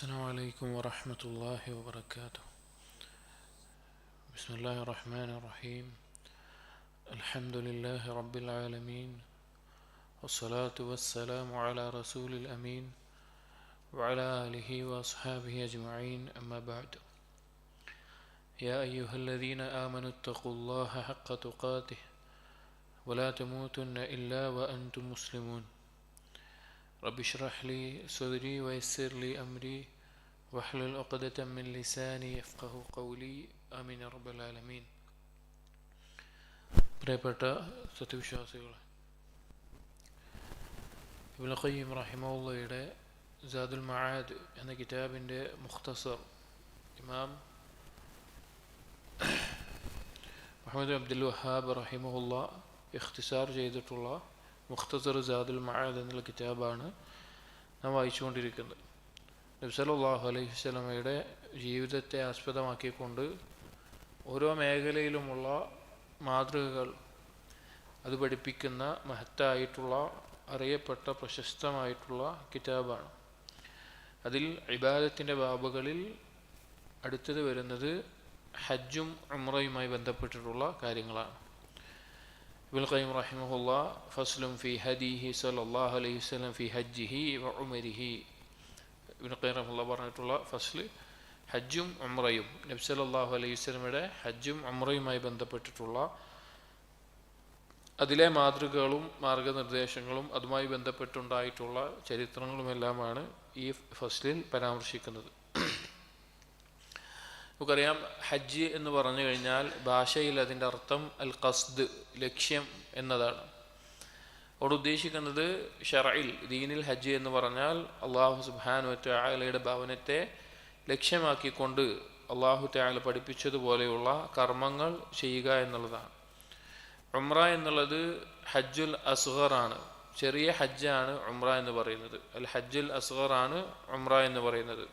السلام عليكم ورحمة الله وبركاته. بسم الله الرحمن الرحيم. الحمد لله رب العالمين، والصلاة والسلام على رسول الأمين وعلى آله وأصحابه أجمعين، أما بعد. يا أيها الذين آمنوا اتقوا الله حق تقاته ولا تموتن إلا وأنتم مسلمون. رب اشرح لي صدري ويسر لي أمري واحلل عقدة من لساني يفقهوا قولي آمين يا رب العالمين. പ്രിയപ്പെട്ട സത്യവിശ്വാസികളെ, ഇബ്നു ഖയ്യിം റഹിമഹുള്ളയുടെ സാദുൽ മആദ് എന്ന കിതാബിൻ്റെ മുഖ്തസർ ഇമാം മുഹമ്മദ് അബ്ദുൽ വഹാബ് റഹിമഹുള്ള ഇഖ്തിസാർ ചെയ്തിട്ടുള്ള മുഖ്തസർ സാദുൽ മആദ് എന്നുള്ള കിതാബാണ് നാം വായിച്ചുകൊണ്ടിരിക്കുന്നത്. നബി സല്ലല്ലാഹു അലൈഹി വസല്ലമയുടെ ജീവിതത്തെ ആസ്പദമാക്കിക്കൊണ്ട് ഓരോ മേഖലയിലുമുള്ള മാതൃകകൾ അത് പഠിപ്പിക്കുന്ന മഹത്തായിട്ടുള്ള അറിയപ്പെട്ട പ്രശസ്തമായിട്ടുള്ള കിതാബാണ്. അതിൽ ഇബാദത്തിൻ്റെ ബാബുകളിൽ അടുത്തത് വരുന്നത് ഹജ്ജും ഉംറയുമായി ബന്ധപ്പെട്ടിട്ടുള്ള കാര്യങ്ങളാണ്. ഇബ്നുൽ ഖയ്യിം റഹിമഹുല്ലാ ഫസ്ലുൻ ഫി ഹദീഹി സല്ലല്ലാഹു അലൈഹി വസല്ലം ഫി ഹജ്ജിഹി വ ഉംരിഹി. ഇബ്നുൽ ഖയ്യിം റഹിമഹുല്ലാ പറഞ്ഞിട്ടുള്ള ഫസ്ല് ഹജ്ജും ഉംറയും, നബി സല്ലല്ലാഹു അലൈഹി വസല്ലമയുടെ ഹജ്ജും ഉംറയുമായി ബന്ധപ്പെട്ടിട്ടുള്ള അതിലെ മാതൃകകളും മാർഗനിർദ്ദേശങ്ങളും അതുമായി ബന്ധപ്പെട്ടുണ്ടായിട്ടുള്ള ചരിത്രങ്ങളുമെല്ലാമാണ് ഈ ഫസ്ലിൽ പരാമർശിക്കുന്നത്. നമുക്കറിയാം, ഹജ്ജ് എന്ന് പറഞ്ഞു കഴിഞ്ഞാൽ ഭാഷയിൽ അതിൻ്റെ അർത്ഥം അൽ ഖസ്ദ്, ലക്ഷ്യം എന്നതാണ്. അവിടെ ഉദ്ദേശിക്കുന്നത് ശർഇൽ ദീനിൽ ഹജ്ജ് എന്ന് പറഞ്ഞാൽ അള്ളാഹു സുബ്ഹാനഹു വ തആലയുടെ ഭവനത്തെ ലക്ഷ്യമാക്കിക്കൊണ്ട് അള്ളാഹു തആല പഠിപ്പിച്ചതുപോലെയുള്ള കർമ്മങ്ങൾ ചെയ്യുക എന്നുള്ളതാണ്. ഉംറ എന്നുള്ളത് ഹജ്ജുൽ അസ്ഗർ ആണ്, ചെറിയ ഹജ്ജാണ് ഉംറ എന്ന് പറയുന്നത്. അൽ ഹജ്ജുൽ അസ്ഗർ ആണ് ഉംറ എന്ന് പറയുന്നത്.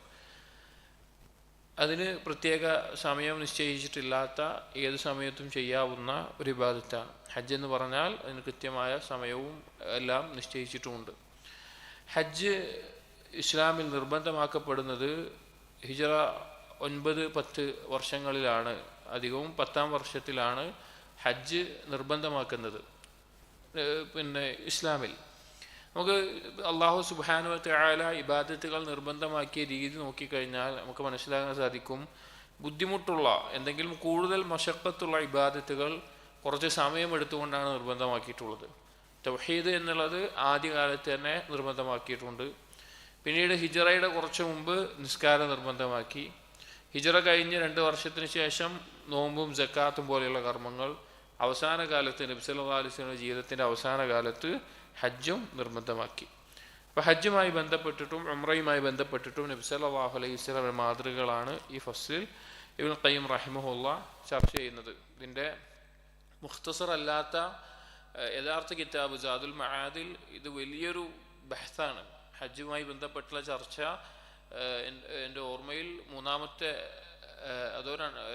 അതിന് പ്രത്യേക സമയം നിശ്ചയിച്ചിട്ടില്ലാത്ത ഏത് സമയത്തും ചെയ്യാവുന്ന ഒരു ഇബാദത്താണ്. ഹജ്ജ് എന്ന് പറഞ്ഞാൽ അതിന് കൃത്യമായ സമയവും എല്ലാം നിശ്ചയിച്ചിട്ടുമുണ്ട്. ഹജ്ജ് ഇസ്ലാമിൽ നിർബന്ധമാക്കപ്പെടുന്നത് ഹിജറ 9-10 വർഷങ്ങളിലാണ്. അധികവും 10ാം വർഷത്തിലാണ് ഹജ്ജ് നിർബന്ധമാക്കുന്നത്. ഇസ്ലാമിൽ നമുക്ക് അള്ളാഹു സുബ്ഹാനഹു വ തആല ഇബാദത്തുകൾ നിർബന്ധമാക്കിയ രീതി നോക്കിക്കഴിഞ്ഞാൽ നമുക്ക് മനസ്സിലാക്കാൻ സാധിക്കും, ബുദ്ധിമുട്ടുള്ള എന്തെങ്കിലും കൂടുതൽ മശഖത്തുള്ള ഇബാദത്തുകൾ കുറച്ച് സമയമെടുത്തുകൊണ്ടാണ് നിർബന്ധമാക്കിയിട്ടുള്ളത്. തൗഹീദ് എന്നുള്ളത് ആദ്യകാലത്ത് തന്നെ നിർബന്ധമാക്കിയിട്ടുണ്ട്. പിന്നീട് ഹിജറയുടെ കുറച്ച് മുമ്പ് നിസ്കാരം നിർബന്ധമാക്കി. ഹിജറ കഴിഞ്ഞ് 2 വർഷത്തിന് ശേഷം നോമ്പും സക്കാത്തും പോലെയുള്ള കർമ്മങ്ങൾ. അവസാന കാലത്ത് നബി സല്ലല്ലാഹു അലൈഹി വസല്ലം ജീവിതത്തിൻ്റെ അവസാന കാലത്ത് ഹജ്ജും നിർബന്ധമാക്കി. അപ്പോൾ ഹജ്ജുമായി ബന്ധപ്പെട്ടിട്ടും ഉംറയുമായി ബന്ധപ്പെട്ടിട്ടും നബി സല്ലല്ലാഹു അലൈഹി വസല്ലം മാതൃകകളാണ് ഈ ഫസ്ലിൽ ഇബ്നുൽ ഖയ്യിം റഹിമഹുല്ലാ ചർച്ച ചെയ്യുന്നത്. ഇതിൻ്റെ മുഖ്തസർ അല്ലാത്ത യഥാർത്ഥ കിതാബ് സാദുൽ മആദിൽ ഇത് വലിയൊരു ബഹ്സാണ്. ഹജ്ജുമായി ബന്ധപ്പെട്ടുള്ള ചർച്ച എൻ്റെ ഓർമ്മയിൽ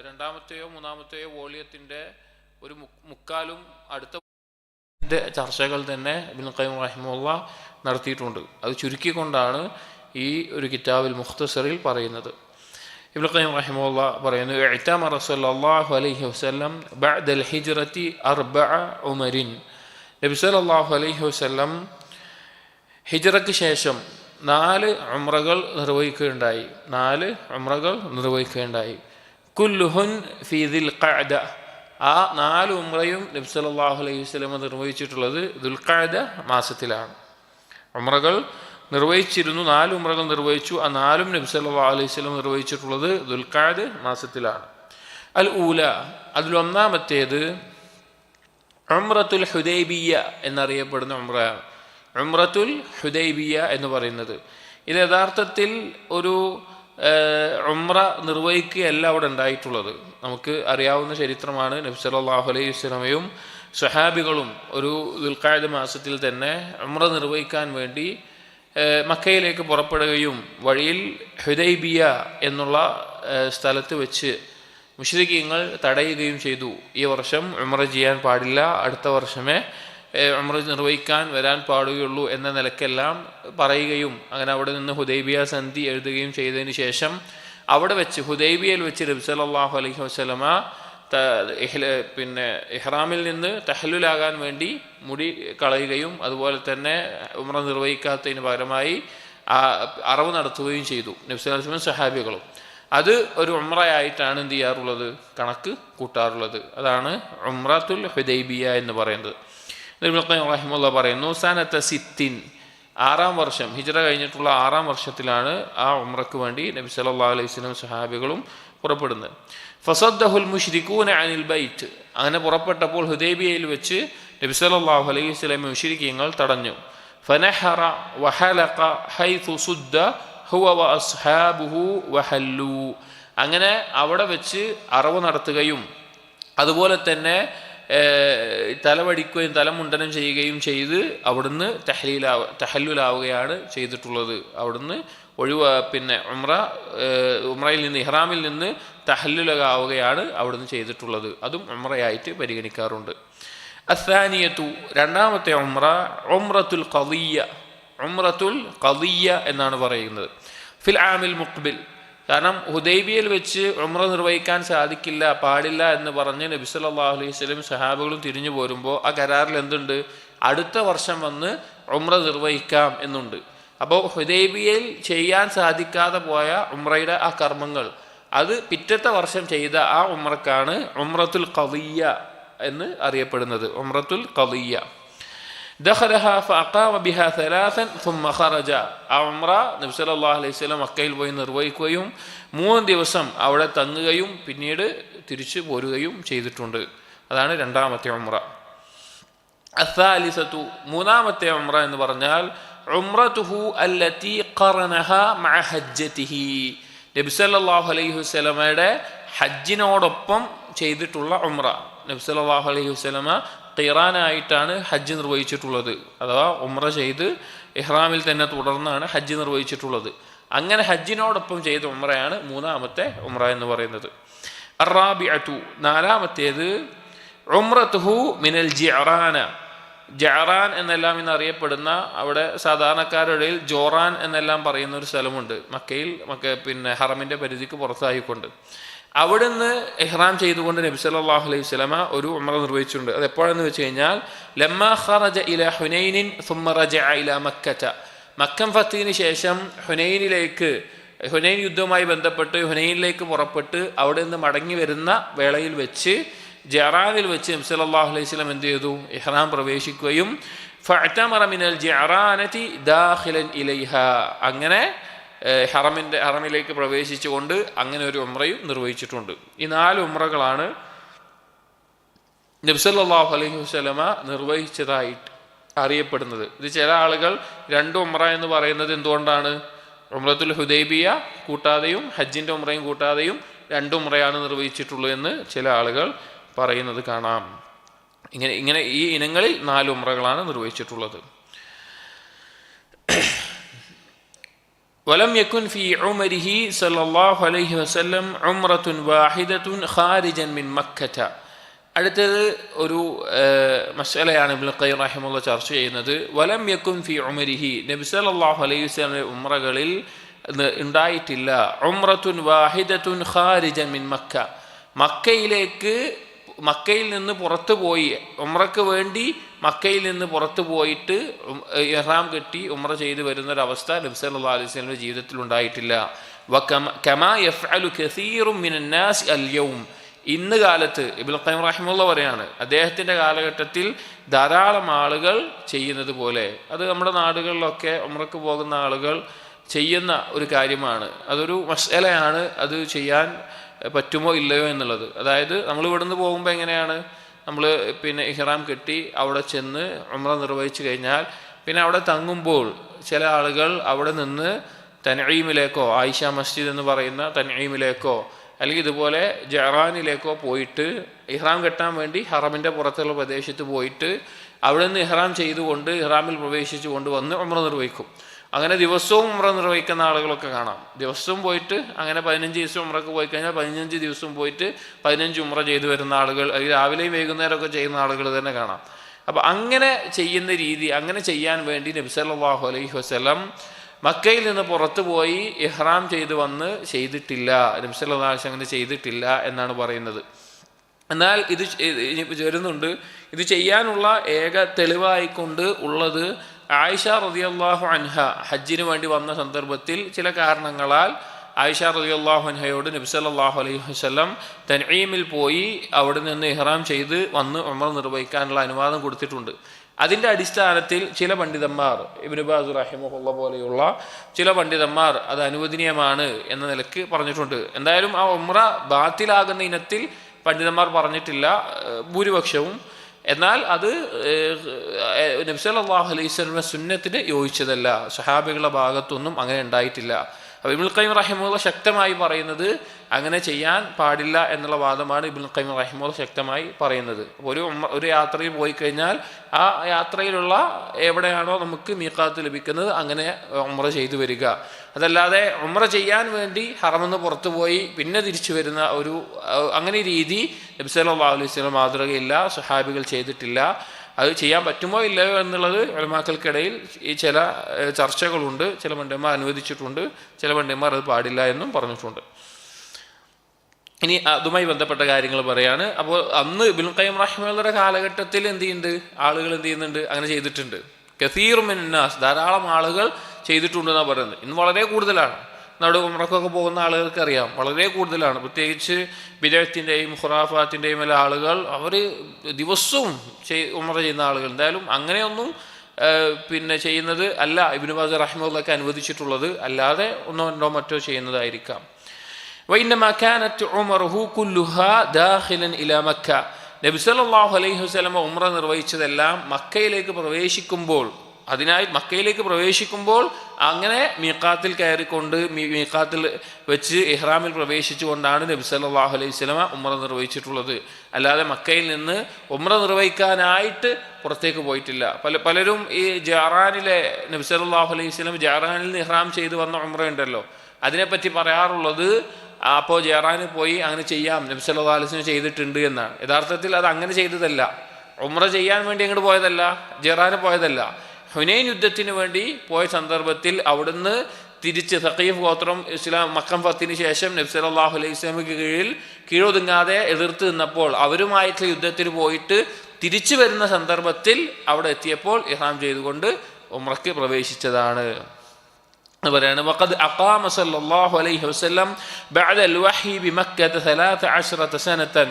രണ്ടാമത്തെയോ മൂന്നാമത്തെയോ വോളിയത്തിൻ്റെ ഒരു മുക്കാലും അടുത്ത ചർച്ചകൾ തന്നെ ഇബ്നുൽ ഖയ്യിം റഹിമഹുല്ലാ നടത്തിയിട്ടുണ്ട്. അത് ചുരുക്കിക്കൊണ്ടാണ് ഈ ഒരു കിതാബിൽ മുഖ്തസറിൽ പറയുന്നത്. ഇബ്നുൽ ഖയ്യിം റഹിമഹുല്ലാ പറയുന്നു, ഇഅ്തമറ സല്ലല്ലാഹു അലൈഹി വസല്ലം ബഅദൽ ഹിജ്റതി 4 ഉമരിൻ. നബി സല്ലല്ലാഹു അലൈഹി വസല്ലം ഹിജ്റയ്ക്ക് ശേഷം 4 ഉംറകൾ നിർവഹിക്കുകയുണ്ടായി. കുല്ലുഹുൻ ഫീ ദിൽ ഖഅദ. ആ 4 ഉംറയും നബി സല്ലല്ലാഹു അലൈഹി വസല്ലം നിർവഹിച്ചിട്ടുള്ളത് ദുൽഖഅദ മാസത്തിലാണ്. ഉംറകൾ നിർവഹിച്ചിരുന്നു, 4 ഉംറകൾ നിർവഹിച്ചു. ആ 4ഉം നബി സല്ലല്ലാഹു അലൈഹി വസല്ലം നിർവഹിച്ചിട്ടുള്ളത് ദുൽഖഅദ മാസത്തിലാണ്. അൽ ഊല, അതിലൊന്നാമത്തേത് ഉംറത്തുൽ ഹുദൈബിയ്യ എന്നറിയപ്പെടുന്ന ഉംറയാണ്. ഉംറത്തുൽ ഹുദൈബിയ്യ എന്ന് പറയുന്നത് ഇത് യഥാർത്ഥത്തിൽ ഒരു ഉംറ നിർവഹിക്കുകയല്ല അവിടെ ഉണ്ടായിട്ടുള്ളത്. നമുക്ക് അറിയാവുന്ന ചരിത്രമാണ്. നബി സല്ലല്ലാഹു അലൈഹി വസല്ലമയും സ്വഹാബികളും ഒരു ദുൽഖഅദ മാസത്തിൽ തന്നെ ഉംറ നിർവഹിക്കാൻ വേണ്ടി മക്കയിലേക്ക് പുറപ്പെടുകയും വഴിയിൽ ഹുദൈബിയ എന്നുള്ള സ്ഥലത്ത് വെച്ച് മുശ്രിക്കീങ്ങൾ തടയുകയും ചെയ്തു. ഈ വർഷം ഉംറ ചെയ്യാൻ പാടില്ല, അടുത്ത വർഷമേ ഉംറ നിർവഹിക്കാൻ വരാൻ പാടുകയുള്ളൂ എന്ന നിലക്കെല്ലാം പറയുകയും അങ്ങനെ അവിടെ നിന്ന് ഹുദൈബിയ സന്ധി എഴുതുകയും ചെയ്തതിന് ശേഷം അവിടെ വെച്ച് ഹുദൈബിയയിൽ വെച്ച് നബി സല്ലല്ലാഹു അലൈഹി വസല്ലമ പിന്നെ ഇഹ്റാമിൽ നിന്ന് തഹല്ലുലാകാൻ വേണ്ടി മുടി കളയുകയും അതുപോലെ തന്നെ ഉംറ നിർവഹിക്കാത്തതിന് പകരമായി അറവ് നടത്തുകയും ചെയ്തു നബി സല്ലല്ലാഹു അലൈഹി വസല്ലം സഹാബികളും. അത് ഒരു ഉംറയായിട്ടാണ് എന്ത് ചെയ്യാറുള്ളത്, കണക്ക് കൂട്ടാറുള്ളത്. അതാണ് ഉംറത്തുൽ ഹുദൈബിയ എന്ന് പറയുന്നത്. ഇബ്നുൽ ഖയ്യിം റഹിമഹുല്ലാഹ് പറയുന്നു, സനത സിത്തിൻ, 6-ാം വർഷം, ഹിജ്റ കഴിഞ്ഞിട്ടുള്ള 6-ാം വർഷത്തിലാണ് ആ ഉംറയ്ക്ക് വേണ്ടി നബി സല്ലല്ലാഹു അലൈഹി വസല്ലം സഹാബികളും പുറപ്പെടുന്നത്. ഫസദ്ദഹുൽ മുശ്രികൂന അനിൽ ബൈത്ത്, അങ്ങനെ പുറപ്പെട്ടപ്പോൾ ഹുദൈബിയയിൽ വെച്ച് നബി സല്ലല്ലാഹു അലൈഹി വസല്ലം മുശ്രിക്കീങ്ങൾ തടഞ്ഞു. ഫനഹറ വഹലഖ ഹൈതു സുദ്ദ ഹുവ വഅസ്ഹാബുഹു വഹല്ലു, അങ്ങനെ അവിടെ വെച്ച് അറവ് നടത്തുകയും അതുപോലെ തന്നെ തലവടിക്കുകയും തലമുണ്ടനം ചെയ്യുകയും ചെയ്ത് അവിടുന്ന് തഹല്ലുലാവുകയാണ് ചെയ്തിട്ടുള്ളത്. അവിടുന്ന് പിന്നെ ഉംറയിൽ നിന്ന് ഇഹ്റാമിൽ നിന്ന് തഹല്ലുലാവുകയാണ് അവിടുന്ന് ചെയ്തിട്ടുള്ളത്. അതും ഉംറയായിട്ട് പരിഗണിക്കാറുണ്ട്. അസ്സാനിയത്തു, രണ്ടാമത്തെ ഉംറ ഉംറത്തുൽ ഖദിയ്യ, ഉംറത്തുൽ ഖദിയ്യ എന്നാണ് പറയുന്നത്. ഫിൽ ആമിൽ മുഖ്ബിൽ, കാരണം ഹുദൈബിയയിൽ വെച്ച് ഉംറ നിർവഹിക്കാൻ സാധിക്കില്ല, പാടില്ല എന്ന് പറഞ്ഞ് നബി സല്ലല്ലാഹു അലൈഹി വസല്ലം സഹാബികളും തിരിഞ്ഞു പോരുമ്പോൾ ആ കരാറിൽ എന്തുണ്ട്, അടുത്ത വർഷം വന്ന് ഉംറ നിർവഹിക്കാം എന്നുണ്ട്. അപ്പോൾ ഹുദൈബിയയിൽ ചെയ്യാൻ സാധിക്കാതെ പോയ ഉംറയുടെ ആ കർമ്മങ്ങൾ അത് പിറ്റത്തെ വർഷം ചെയ്ത ആ ഉംറക്കാണ് ഉംറത്തുൽ ഖദിയ്യ എന്ന് അറിയപ്പെടുന്നത്. ഉംറത്തുൽ ഖദിയ്യ. ദഖലഹ ഫഅഖാമ ബിഹാ 3 ثم خرج, ആ ഉംറ നബി സല്ലല്ലാഹു അലൈഹി വസല്ലം മക്കയിൽ പോയി നിർവഹിക്കുകയും 3 ദിവസം അവിടെ തങ്ങുകയും പിന്നീട് തിരിച്ചു പോരുകയും ചെയ്തിട്ടുണ്ട്. അതാണ് രണ്ടാമത്തെ ഉംറ. അസ്സാലിസത്തു, മൂന്നാമത്തെ ഉംറ എന്ന് പറഞ്ഞാൽ ഉംറതുഹു അല്ലതി ഖറനഹ മഅ ഹജ്ജതിഹി, നബി സല്ലല്ലാഹു അലൈഹി വസല്ലമയുടെ ഹജ്ജിനോടൊപ്പം ചെയ്തിട്ടുള്ള ഉംറ. നബി സല്ലല്ലാഹു അലൈഹി വസല്ലമ ഖിറാനായിട്ടാണ് ഹജ്ജ് നിർവഹിച്ചിട്ടുള്ളത്, അഥവാ ഉംറ ചെയ്ത് ഇഹ്റാമിൽ തന്നെ തുടർന്നാണ് ഹജ്ജ് നിർവഹിച്ചിട്ടുള്ളത്. അങ്ങനെ ഹജ്ജിനോടൊപ്പം ചെയ്ത ഉംറയാണ് മൂന്നാമത്തെ ഉംറ എന്ന് പറയുന്നത്. അറാബിഅതു, നാലാമത്തേത് ഉംറതുഹു മിനൽ ജിഅറാന, ജഅറാൻ എന്നെല്ലാം ഇന്ന് അറിയപ്പെടുന്ന, അവിടെ സാധാരണക്കാരുടെ ഇടയിൽ ജോറാൻ എന്നെല്ലാം പറയുന്ന ഒരു സ്ഥലമുണ്ട് മക്കയിൽ, പിന്നെ ഹറമിൻ്റെ പരിധിക്ക് പുറത്തായിക്കൊണ്ട്. അവിടുന്ന് ഇഹ്റാം ചെയ്തുകൊണ്ട് നബി സല്ലല്ലാഹു അലൈഹി വസല്ലമ ഒരു ഉംറ നിർവഹിച്ചിട്ടുണ്ട്. അത് എപ്പോഴെന്ന് വെച്ച് കഴിഞ്ഞാൽ ലമ്മാ ഖറജ ഇലാ ഹുനൈനിൻ സുമ്മ റജഅ ഇലാ മക്കത, മക്കം ഫത്തിന് ശേഷം ഹുനൈൻ യുദ്ധവുമായി ബന്ധപ്പെട്ട് ഹുനൈനിലേക്ക് പുറപ്പെട്ട് അവിടെ നിന്ന് മടങ്ങി വരുന്ന വേളയിൽ വെച്ച് ജഅറാനിൽ വെച്ച് നബി സല്ലല്ലാഹു അലൈഹി വസല്ലം എന്ത് ചെയ്തു, ഇഹ്റാം പ്രവേശിക്കുകയും ഫഅതമറ മിനൽ ജഅറാനതി ദാഖിലൻ ഇലൈഹാ, അങ്ങനെ ഹറമിലേക്ക് പ്രവേശിച്ചുകൊണ്ട് അങ്ങനെ ഒരു ഉംറയും നിർവഹിച്ചിട്ടുണ്ട്. ഈ 4 ഉംറകളാണ് നബി സല്ലല്ലാഹു അലൈഹി വസല്ലമ നിർവഹിച്ചതായിട്ട് അറിയപ്പെടുന്നത്. ഇത് ചില ആളുകൾ 2 ഉംറ എന്ന് പറയുന്നത് എന്തുകൊണ്ടാണ്, ഉംറത്തുൽ ഹുദൈബിയ കൂട്ടാതെയും ഹജ്ജിൻ്റെ ഉംറയും കൂട്ടാതെയും 2 ഉംറയാണ് നിർവഹിച്ചിട്ടുള്ളൂ എന്ന് ചില ആളുകൾ പറയുന്നത് കാണാം. ഇങ്ങനെ ഈ ഇനങ്ങളിൽ 4 ഉംറകളാണ് നിർവഹിച്ചിട്ടുള്ളത്. വലം യകുൻ ഫീ ഉമരിഹി സല്ലല്ലാഹു അലൈഹി വസല്ലം ഉംറത്തുൻ വാഹിദത്തുൻ ഖാരിജൻ മിൻ മക്കത. അടുത്തത് ഒരു മസ്അലയാണ് ഇബ്നുൽ ഖയ്യിം റഹിമഹുല്ലാഹ് ചർച്ച ചെയ്യുന്നത്. വലം യകുൻ ഫീ ഉമരിഹി, നബി സല്ലല്ലാഹു അലൈഹി വസല്ലം ഉംറകളിൽ ഉണ്ടായിട്ടില്ല ഉംറത്തുൻ വാഹിദത്തുൻ ഖാരിജൻ മിൻ മക്ക, മക്കയിൽ നിന്ന് പുറത്തു പോയി ഉംറയ്ക്ക് വേണ്ടി മക്കയിൽ നിന്ന് പുറത്തു പോയിട്ട് ഇഹ്റാം കെട്ടി ഉംറ ചെയ്തു വരുന്നൊരവസ്ഥ നബി സല്ലല്ലാഹു അലൈഹി വസല്ലമയുടെ ജീവിതത്തിൽ ഉണ്ടായിട്ടില്ല. കമാ യഫ്അലു കസീറും മിനൻ നാസ് അൽ യൗം, ഇന്ന് കാലത്ത് ഇബ്നുൽ ഖയ്യിം റഹിമഹുല്ലാഹ് പറയാണ്, അദ്ദേഹത്തിൻ്റെ കാലഘട്ടത്തിൽ ധാരാളം ആളുകൾ ചെയ്യുന്നത് പോലെ. അത് നമ്മുടെ നാടുകളിലൊക്കെ ഉംറയ്ക്ക് പോകുന്ന ആളുകൾ ചെയ്യുന്ന ഒരു കാര്യമാണ്. അതൊരു മസ്അലയാണ്, അത് ചെയ്യാൻ പറ്റുമോ ഇല്ലയോ എന്നുള്ളത്. അതായത് നമ്മൾ ഇവിടുന്ന് പോകുമ്പോൾ എങ്ങനെയാണ്, നമ്മൾ പിന്നെ ഇഹ്റാം കെട്ടി അവിടെ ചെന്ന് ഉംറ നിർവഹിച്ചു കഴിഞ്ഞാൽ പിന്നെ അവിടെ തങ്ങുമ്പോൾ ചില ആളുകൾ അവിടെ നിന്ന് തൻഈമിലേക്കോ, ആയിഷ മസ്ജിദ് എന്ന് പറയുന്ന തൻഈമിലേക്കോ അല്ലെങ്കിൽ ഇതുപോലെ ജഅറാനിലേക്കോ പോയിട്ട് ഇഹ്റാം കെട്ടാൻ വേണ്ടി ഹറമിൻ്റെ പുറത്തുള്ള പ്രദേശത്ത് പോയിട്ട് അവിടെ നിന്ന് ഇഹ്റാം ചെയ്തുകൊണ്ട് ഇഹ്റാമിൽ പ്രവേശിച്ചു കൊണ്ട് വന്ന് ഉംറ നിർവഹിക്കും. അങ്ങനെ ദിവസവും ഉംറ നിർവഹിക്കുന്ന ആളുകളൊക്കെ കാണാം. ദിവസവും പോയിട്ട് അങ്ങനെ 15 ദിവസം ഉംറക്ക് പോയി കഴിഞ്ഞാൽ 15 ദിവസവും പോയിട്ട് 15 ഉംറ ചെയ്തു വരുന്ന ആളുകൾ, അല്ലെങ്കിൽ രാവിലെയും വൈകുന്നേരമൊക്കെ ചെയ്യുന്ന ആളുകൾ തന്നെ കാണാം. അപ്പോൾ അങ്ങനെ ചെയ്യുന്ന രീതി, അങ്ങനെ ചെയ്യാൻ വേണ്ടി നബി സല്ലല്ലാഹു അലൈഹി വസല്ലം മക്കയിൽ നിന്ന് പുറത്തു പോയി ഇഹ്റാം ചെയ്ത് വന്ന് ചെയ്തിട്ടില്ല. നബി സല്ലല്ലാഹു അലൈഹി വസല്ലം അങ്ങനെ ചെയ്തിട്ടില്ല എന്നാണ് പറയുന്നത്. എന്നാൽ ഇത് വരുന്നുണ്ട്, ഇത് ചെയ്യാനുള്ള ഏക തെളിവായിക്കൊണ്ട് ഉള്ളത് ആയിഷ റളിയല്ലാഹു അൻഹ ഹജ്ജിന് വേണ്ടി വന്ന സന്ദർഭത്തിൽ ചില കാരണങ്ങളാൽ ആയിഷ റളിയല്ലാഹു അൻഹയോട് നബി സല്ലല്ലാഹു അലൈഹി വസല്ലം തൻഈമിൽ പോയി അവിടെ നിന്ന് ഇഹ്റാം ചെയ്ത് വന്ന് ഉംറ നിർവഹിക്കാനുള്ള അനുവാദം കൊടുത്തിട്ടുണ്ട്. അതിൻ്റെ അടിസ്ഥാനത്തിൽ ചില പണ്ഡിതന്മാർ, ഇബ്നു ബാസ് റഹിമഹുള്ള പോലെയുള്ള ചില പണ്ഡിതന്മാർ അത് അനുവദനീയമാണ് എന്ന നിലക്ക് പറഞ്ഞിട്ടുണ്ട്. എന്തായാലും ആ ഉംറ ബാത്തിലാകുന്ന ഇനത്തിൽ പണ്ഡിതന്മാർ പറഞ്ഞിട്ടില്ല ഭൂരിപക്ഷവും. എന്നാൽ അത് നബി സല്ലല്ലാഹു അലൈഹി വസല്ലം സുന്നത്തിന് യോജിച്ചതല്ല, സ്വഹാബികളുടെ ഭാഗത്തൊന്നും അങ്ങനെ ഉണ്ടായിട്ടില്ല. അപ്പോൾ ഇബ്നുൽ ഖയ്യിം റഹിമഹുള്ള ശക്തമായി പറയുന്നത് അങ്ങനെ ചെയ്യാൻ പാടില്ല എന്നുള്ള വാദമാണ് ഇബ്നുൽ ഖയ്യിം റഹിമഹുള്ള ശക്തമായി പറയുന്നത്. ഒരു യാത്രയിൽ പോയി കഴിഞ്ഞാൽ ആ യാത്രയിലുള്ള എവിടെയാണോ നമുക്ക് മീഖാത്ത് ലഭിക്കുന്നത് അങ്ങനെ ഉംറ ചെയ്തു വരിക. അതല്ലാതെ ഉംറ ചെയ്യാൻ വേണ്ടി ഹറമിന്ന് പുറത്തു പോയി പിന്നെ തിരിച്ചു വരുന്ന അങ്ങനെ രീതി നബി സല്ലല്ലാഹു അലൈഹി വസല്ലം മാതൃകയില്ല, സ്വഹാബികൾ ചെയ്തിട്ടില്ല. അത് ചെയ്യാൻ പറ്റുമോ ഇല്ലയോ എന്നുള്ളത് ഉലമാക്കൾക്കിടയിൽ ഈ ചില ചർച്ചകളുണ്ട്. ചില പണ്ഡിതന്മാർ അനുവദിച്ചിട്ടുണ്ട്, ചില പണ്ഡിതന്മാർ അത് പാടില്ല എന്നും പറഞ്ഞിട്ടുണ്ട്. ഇനി അതുമായി ബന്ധപ്പെട്ട കാര്യങ്ങൾ പറയാണ്. അപ്പോൾ അന്ന് ഇബ്നുൽ ഖയ്യിം റഹിമഹുള്ളയുടെ കാലഘട്ടത്തിൽ ആളുകൾ എന്ത് ചെയ്യുന്നുണ്ട്, അങ്ങനെ ചെയ്തിട്ടുണ്ട്. കസീറും മിനന്നാസ്, ധാരാളം ആളുകൾ ചെയ്തിട്ടുണ്ടെന്നാണ് പറയുന്നത്. ഇന്ന് വളരെ കൂടുതലാണ്. നമ്മുടെ ഉംറക്കൊക്കെ പോകുന്ന ആളുകൾക്ക് അറിയാം, വളരെ കൂടുതലാണ്. പ്രത്യേകിച്ച് ബിദഅത്തിൻ്റെയും ഖുറാഫാത്തിൻ്റെയും എല്ലാ ആളുകൾ അവർ ദിവസവും ഉംറ ചെയ്യുന്ന ആളുകൾ. എന്തായാലും അങ്ങനെയൊന്നും ചെയ്യുന്നത് അല്ല ഇബ്നു ബാസ് റഹിമഹുള്ളക്ക് അനുവദിച്ചിട്ടുള്ളത്, അല്ലാതെ ഒന്നോ രണ്ടോ മറ്റോ ചെയ്യുന്നതായിരിക്കാം. വഇന്നമാ കാനത്ത് ഉംറഹു കുല്ലുഹാ ദാഖിലൻ ഇലാ മക്ക. നബി സല്ലല്ലാഹു അലൈഹി വസല്ലം ഉംറ നിർവഹിച്ചതെല്ലാം മക്കയിലേക്ക് പ്രവേശിക്കുമ്പോൾ, അതിനായി മക്കയിലേക്ക് പ്രവേശിക്കുമ്പോൾ അങ്ങനെ മീഖാത്തിൽ കയറിക്കൊണ്ട് മീഖാത്തിൽ വെച്ച് ഇഹ്റാമിൽ പ്രവേശിച്ചുകൊണ്ടാണ് നബി സല്ലല്ലാഹു അലൈഹി വസല്ലം ഉംറ നിർവഹിച്ചിട്ടുള്ളത്. അല്ലാതെ മക്കയിൽ നിന്ന് ഉംറ നിർവഹിക്കാനായിട്ട് പുറത്തേക്ക് പോയിട്ടില്ല. പലരും ഈ ജഅറാനിലെ നബി സല്ലല്ലാഹു അലൈഹി വസല്ലം ജഅറാനിൽ നിന്ന് ഇഹ്റാം ചെയ്ത് വന്ന ഉംറ ഉണ്ടല്ലോ, അതിനെപ്പറ്റി പറയാറുള്ളത് അപ്പോൾ ജഅറാനിൽ പോയി അങ്ങനെ ചെയ്യാം, നബി സല്ലല്ലാഹു അലൈഹി വസല്ലം ചെയ്തിട്ടുണ്ട് എന്നാണ്. യഥാർത്ഥത്തിൽ അത് അങ്ങനെ ചെയ്തതല്ല. ഉംറ ചെയ്യാൻ വേണ്ടി അങ്ങോട്ട് പോയതല്ല, ജഅറാനിൽ പോയതല്ല. ഹുനൈൻ യുദ്ധത്തിന് വേണ്ടി പോയ സന്ദർഭത്തിൽ അവിടുന്ന് തിരിച്ച് സഖീഫ് ഗോത്രം മക്കം ഫത്തിന് ശേഷം നബി സല്ലല്ലാഹു അലൈഹി വസല്ലമയ്ക്ക് കീഴൊതുങ്ങാതെ എതിർത്ത് നിന്നപ്പോൾ അവരുമായിട്ടുള്ള യുദ്ധത്തിന് പോയിട്ട് തിരിച്ചു വരുന്ന സന്ദർഭത്തിൽ അവിടെ എത്തിയപ്പോൾ ഇഹ്റാം ചെയ്തുകൊണ്ട് ഉംറയ്ക്ക് പ്രവേശിച്ചതാണ് പറയാണ്. വഖദ് അഖാമ സല്ലല്ലാഹു അലൈഹി വസല്ലം ബഅദൽ വഹി ബിമക്കത 13 സനതൻ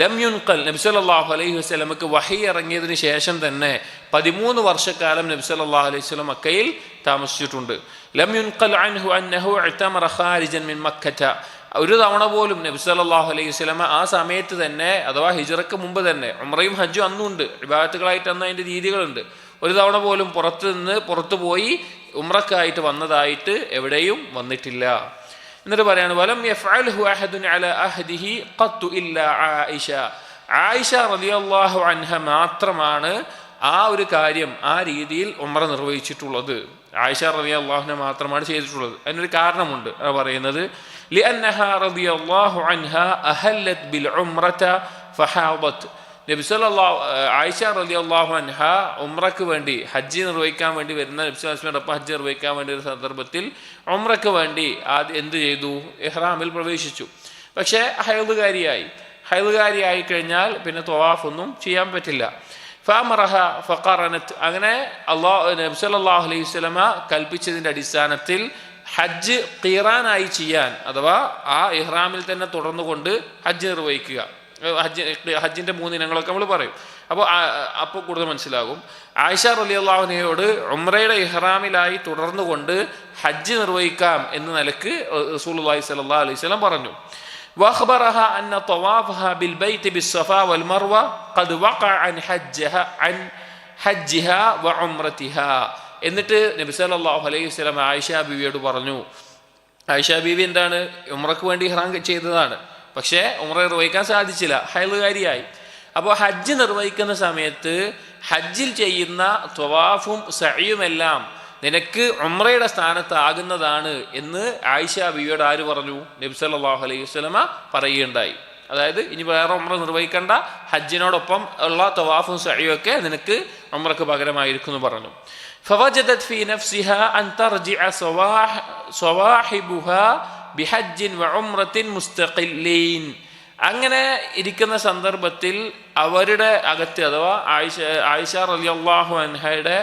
ലം യുൻഖൽ. നബി സല്ലല്ലാഹു അലൈഹി വസല്ലമക്ക് വഹി ഇറങ്ങിയതിന് ശേഷം തന്നെ 13 വർഷക്കാലം നബി സല്ലല്ലാഹു അലൈഹി വസല്ലം മക്കയിൽ താമസിച്ചിട്ടുണ്ട്. ലം യുൻഖൽ അൻഹു അന്നഹു ഇഅ്തമറ ഖാരിജൻ മിൻ മക്കത. ഒരു തവണ പോലും നബി സല്ലല്ലാഹു അലൈഹി വസല്ലം ആ സമയത്ത് തന്നെ, അഥവാ ഹിജ്റക്ക് മുമ്പ് തന്നെ, ഉംറയും ഹജ്ജും അന്നുണ്ട്, ഇബാദത്തുകളായിട്ട് അന്ന് അതിൻ്റെ രീതികളുണ്ട്. ഒരു തവണ പോലും പുറത്തു പോയി ഉംറക്കായിട്ട് വന്നതായിട്ട് എവിടെയും വന്നിട്ടില്ല. എന്നിട്ട് പറയാണ് വലം യഫ്അൽഹു അഹദുൻ അലാ അഹദിഹി ഖത്തു ഇല്ലാ ആയിഷ. ആയിഷ റളിയല്ലാഹു അൻഹ മാത്രമാണ് ആ ഒരു കാര്യം ആ രീതിയിൽ ഉംറ നിർവഹിച്ചിട്ടുള്ളത്. ആയിഷ റളിയല്ലാഹു അൻഹ മാത്രമാണ് ചെയ്തിട്ടുള്ളത്. അതിനൊരു കാരണമുണ്ട്. അത് പറയുന്നത് ലിഅന്നഹാ റളിയല്ലാഹു അൻഹ അഹല്ലത് ബിൽ ഉംറത ഫഹാദത്. ആയിഷ റളിയല്ലാഹു അൻഹ ഉംറക്ക് വേണ്ടി ഹജ്ജ് നിർവഹിക്കാൻ വേണ്ടി വരുന്ന നബി സല്ലല്ലാഹു അലൈഹി വസല്ലം ഹജ്ജ് നിർവഹിക്കാൻ വേണ്ടി ഒരു സന്ദർഭത്തിൽ ഉംറക്ക് വേണ്ടി ആദ്യം എന്ത് ചെയ്തു, ഇഹ്റാമിൽ പ്രവേശിച്ചു. പക്ഷേ ഹൈദുകാരിയായി കഴിഞ്ഞാൽ പിന്നെ തവാഫൊന്നും ചെയ്യാൻ പറ്റില്ല. ഫഅമറഹ ഫഖറനത്. അങ്ങനെ നബി സല്ലല്ലാഹു അലൈഹി വസല്ലം കൽപ്പിച്ചതിൻ്റെ അടിസ്ഥാനത്തിൽ ഹജ്ജ് ഖീറാനായി ചെയ്യാൻ, അഥവാ ആ ഇഹ്റാമിൽ തന്നെ തുടർന്നുകൊണ്ട് ഹജ്ജ് നിർവഹിക്കുക. ഹജ്ജിൻ്റെ 3 ഇനങ്ങളൊക്കെ നമ്മൾ പറയും. അപ്പോൾ കൂടുതൽ മനസ്സിലാകും. ആയിഷ റളിയല്ലാഹു അൻഹയോട് ഉംറയുടെ ഇഹ്റാമിലായി തുടർന്നുകൊണ്ട് ഹജ്ജ് നിർവഹിക്കാം എന്ന നിലക്ക് റസൂലുള്ളാഹി സ്വല്ലല്ലാഹു അലൈഹി വസല്ലം പറഞ്ഞു. വഖബറഹ അന്ന തവാഫഹ ബിൽ ബൈത്ത് ബിസ്സഫ വൽ മർവ ഖദ് വഖഅ അൻ ഹജ്ജിഹ വ ഉംറതിഹ. എന്നിട്ട് നബി സല്ലല്ലാഹു അലൈഹി വസല്ലം ആയിഷ ബീവിയോട് പറഞ്ഞു. ആയിഷ ബീവി എന്താണ്, ഉംറക്ക് വേണ്ടി ഇഹ്റാം ചെയ്തതാണ്, പക്ഷേ ഉംറ നിർവഹിക്കാൻ സാധിച്ചില്ല, ഹൈലുകാരിയായി. അപ്പോൾ ഹജ്ജ് നിർവഹിക്കുന്ന സമയത്ത് ഹജ്ജിൽ ചെയ്യുന്ന ത്വവാഫും സഅയുമെല്ലാം നിനക്ക് ഉംറയുടെ സ്ഥാനത്താകുന്നതാണ് എന്ന് ആയിഷ ബീവിയോട് ആര് പറഞ്ഞു? നബി സല്ലല്ലാഹു അലൈഹി വസല്ലമ പറയുകയുണ്ടായി. അതായത് ഇനി വേറെ ഉംറ നിർവഹിക്കേണ്ട, ഹജ്ജിനോടൊപ്പം ഉള്ള തവാഫും സഅയും ഒക്കെ നിനക്ക് ഉംറക്ക് പകരമായിരിക്കും എന്ന് പറഞ്ഞു. فوجدت في نفسها أن ترجع صواحبها بحج وعمرة مستقلين. അങ്ങനെ ഇരിക്കുന്ന സന്ദർഭത്തിൽ അവരുടെ അകത്ത് അഥവാ ആയിഷ റളിയല്ലാഹു അൻഹയുടെ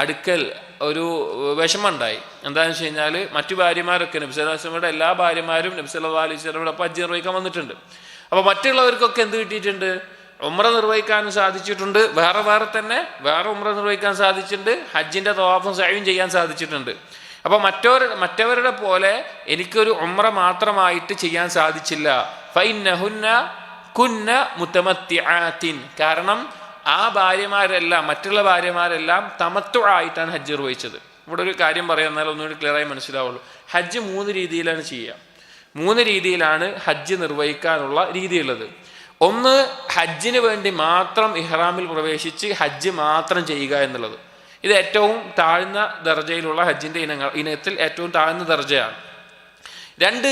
അടുക്കൽ ഒരു വിഷമമുണ്ടായി. എന്താണെന്ന് വെച്ച് കഴിഞ്ഞാൽ മറ്റു ഭാര്യമാരൊക്കെ നബി സല്ലല്ലാഹു അലൈഹി വസല്ലമയുടെ എല്ലാ ഭാര്യമാരും നബി സല്ലല്ലാഹു അലൈഹി വസല്ലമയുടെ ഒപ്പം ഹജ്ജ് നിർവഹിക്കാൻ വന്നിട്ടുണ്ട്. അപ്പോൾ മറ്റുള്ളവർക്കൊക്കെ എന്ത് കിട്ടിയിട്ടുണ്ട്? ഉംറ നിർവഹിക്കാനും സാധിച്ചിട്ടുണ്ട്, വേറെ ഉംറ നിർവഹിക്കാൻ സാധിച്ചിട്ടുണ്ട്, ഹജ്ജിൻ്റെ തവാഫും സഅയും ചെയ്യാൻ സാധിച്ചിട്ടുണ്ട്. അപ്പോൾ മറ്റവരുടെ പോലെ എനിക്കൊരു ഉംറ മാത്രമായിട്ട് ചെയ്യാൻ സാധിച്ചില്ല. ഫഇന്നഹുന്ന കുന്ന മുതമത്തിആത്തിൻ, കാരണം ആ ഭാര്യമാരെല്ലാം മറ്റുള്ള ഭാര്യമാരെല്ലാം തമത്തു ആയിട്ടാണ് ഹജ്ജ് നിർവഹിച്ചത്. ഇവിടെ ഒരു കാര്യം പറയാം, എന്നാൽ ഒന്നുകൂടി ക്ലിയറായി മനസ്സിലാവുള്ളൂ. ഹജ്ജ് 3 രീതിയിലാണ് ചെയ്യുക. 3 രീതിയിലാണ് ഹജ്ജ് നിർവഹിക്കാനുള്ള രീതിയുള്ളത്. ഒന്ന്, ഹജ്ജിന് വേണ്ടി മാത്രം ഇഹ്റാമിൽ പ്രവേശിച്ച് ഹജ്ജ് മാത്രം ചെയ്യുക എന്നുള്ളത്. ഇത് ഏറ്റവും താഴ്ന്ന ദർജയിലുള്ള ഹജ്ജിൻ്റെ ഇനത്തിൽ ഏറ്റവും താഴ്ന്ന ദർജയാണ്. 2,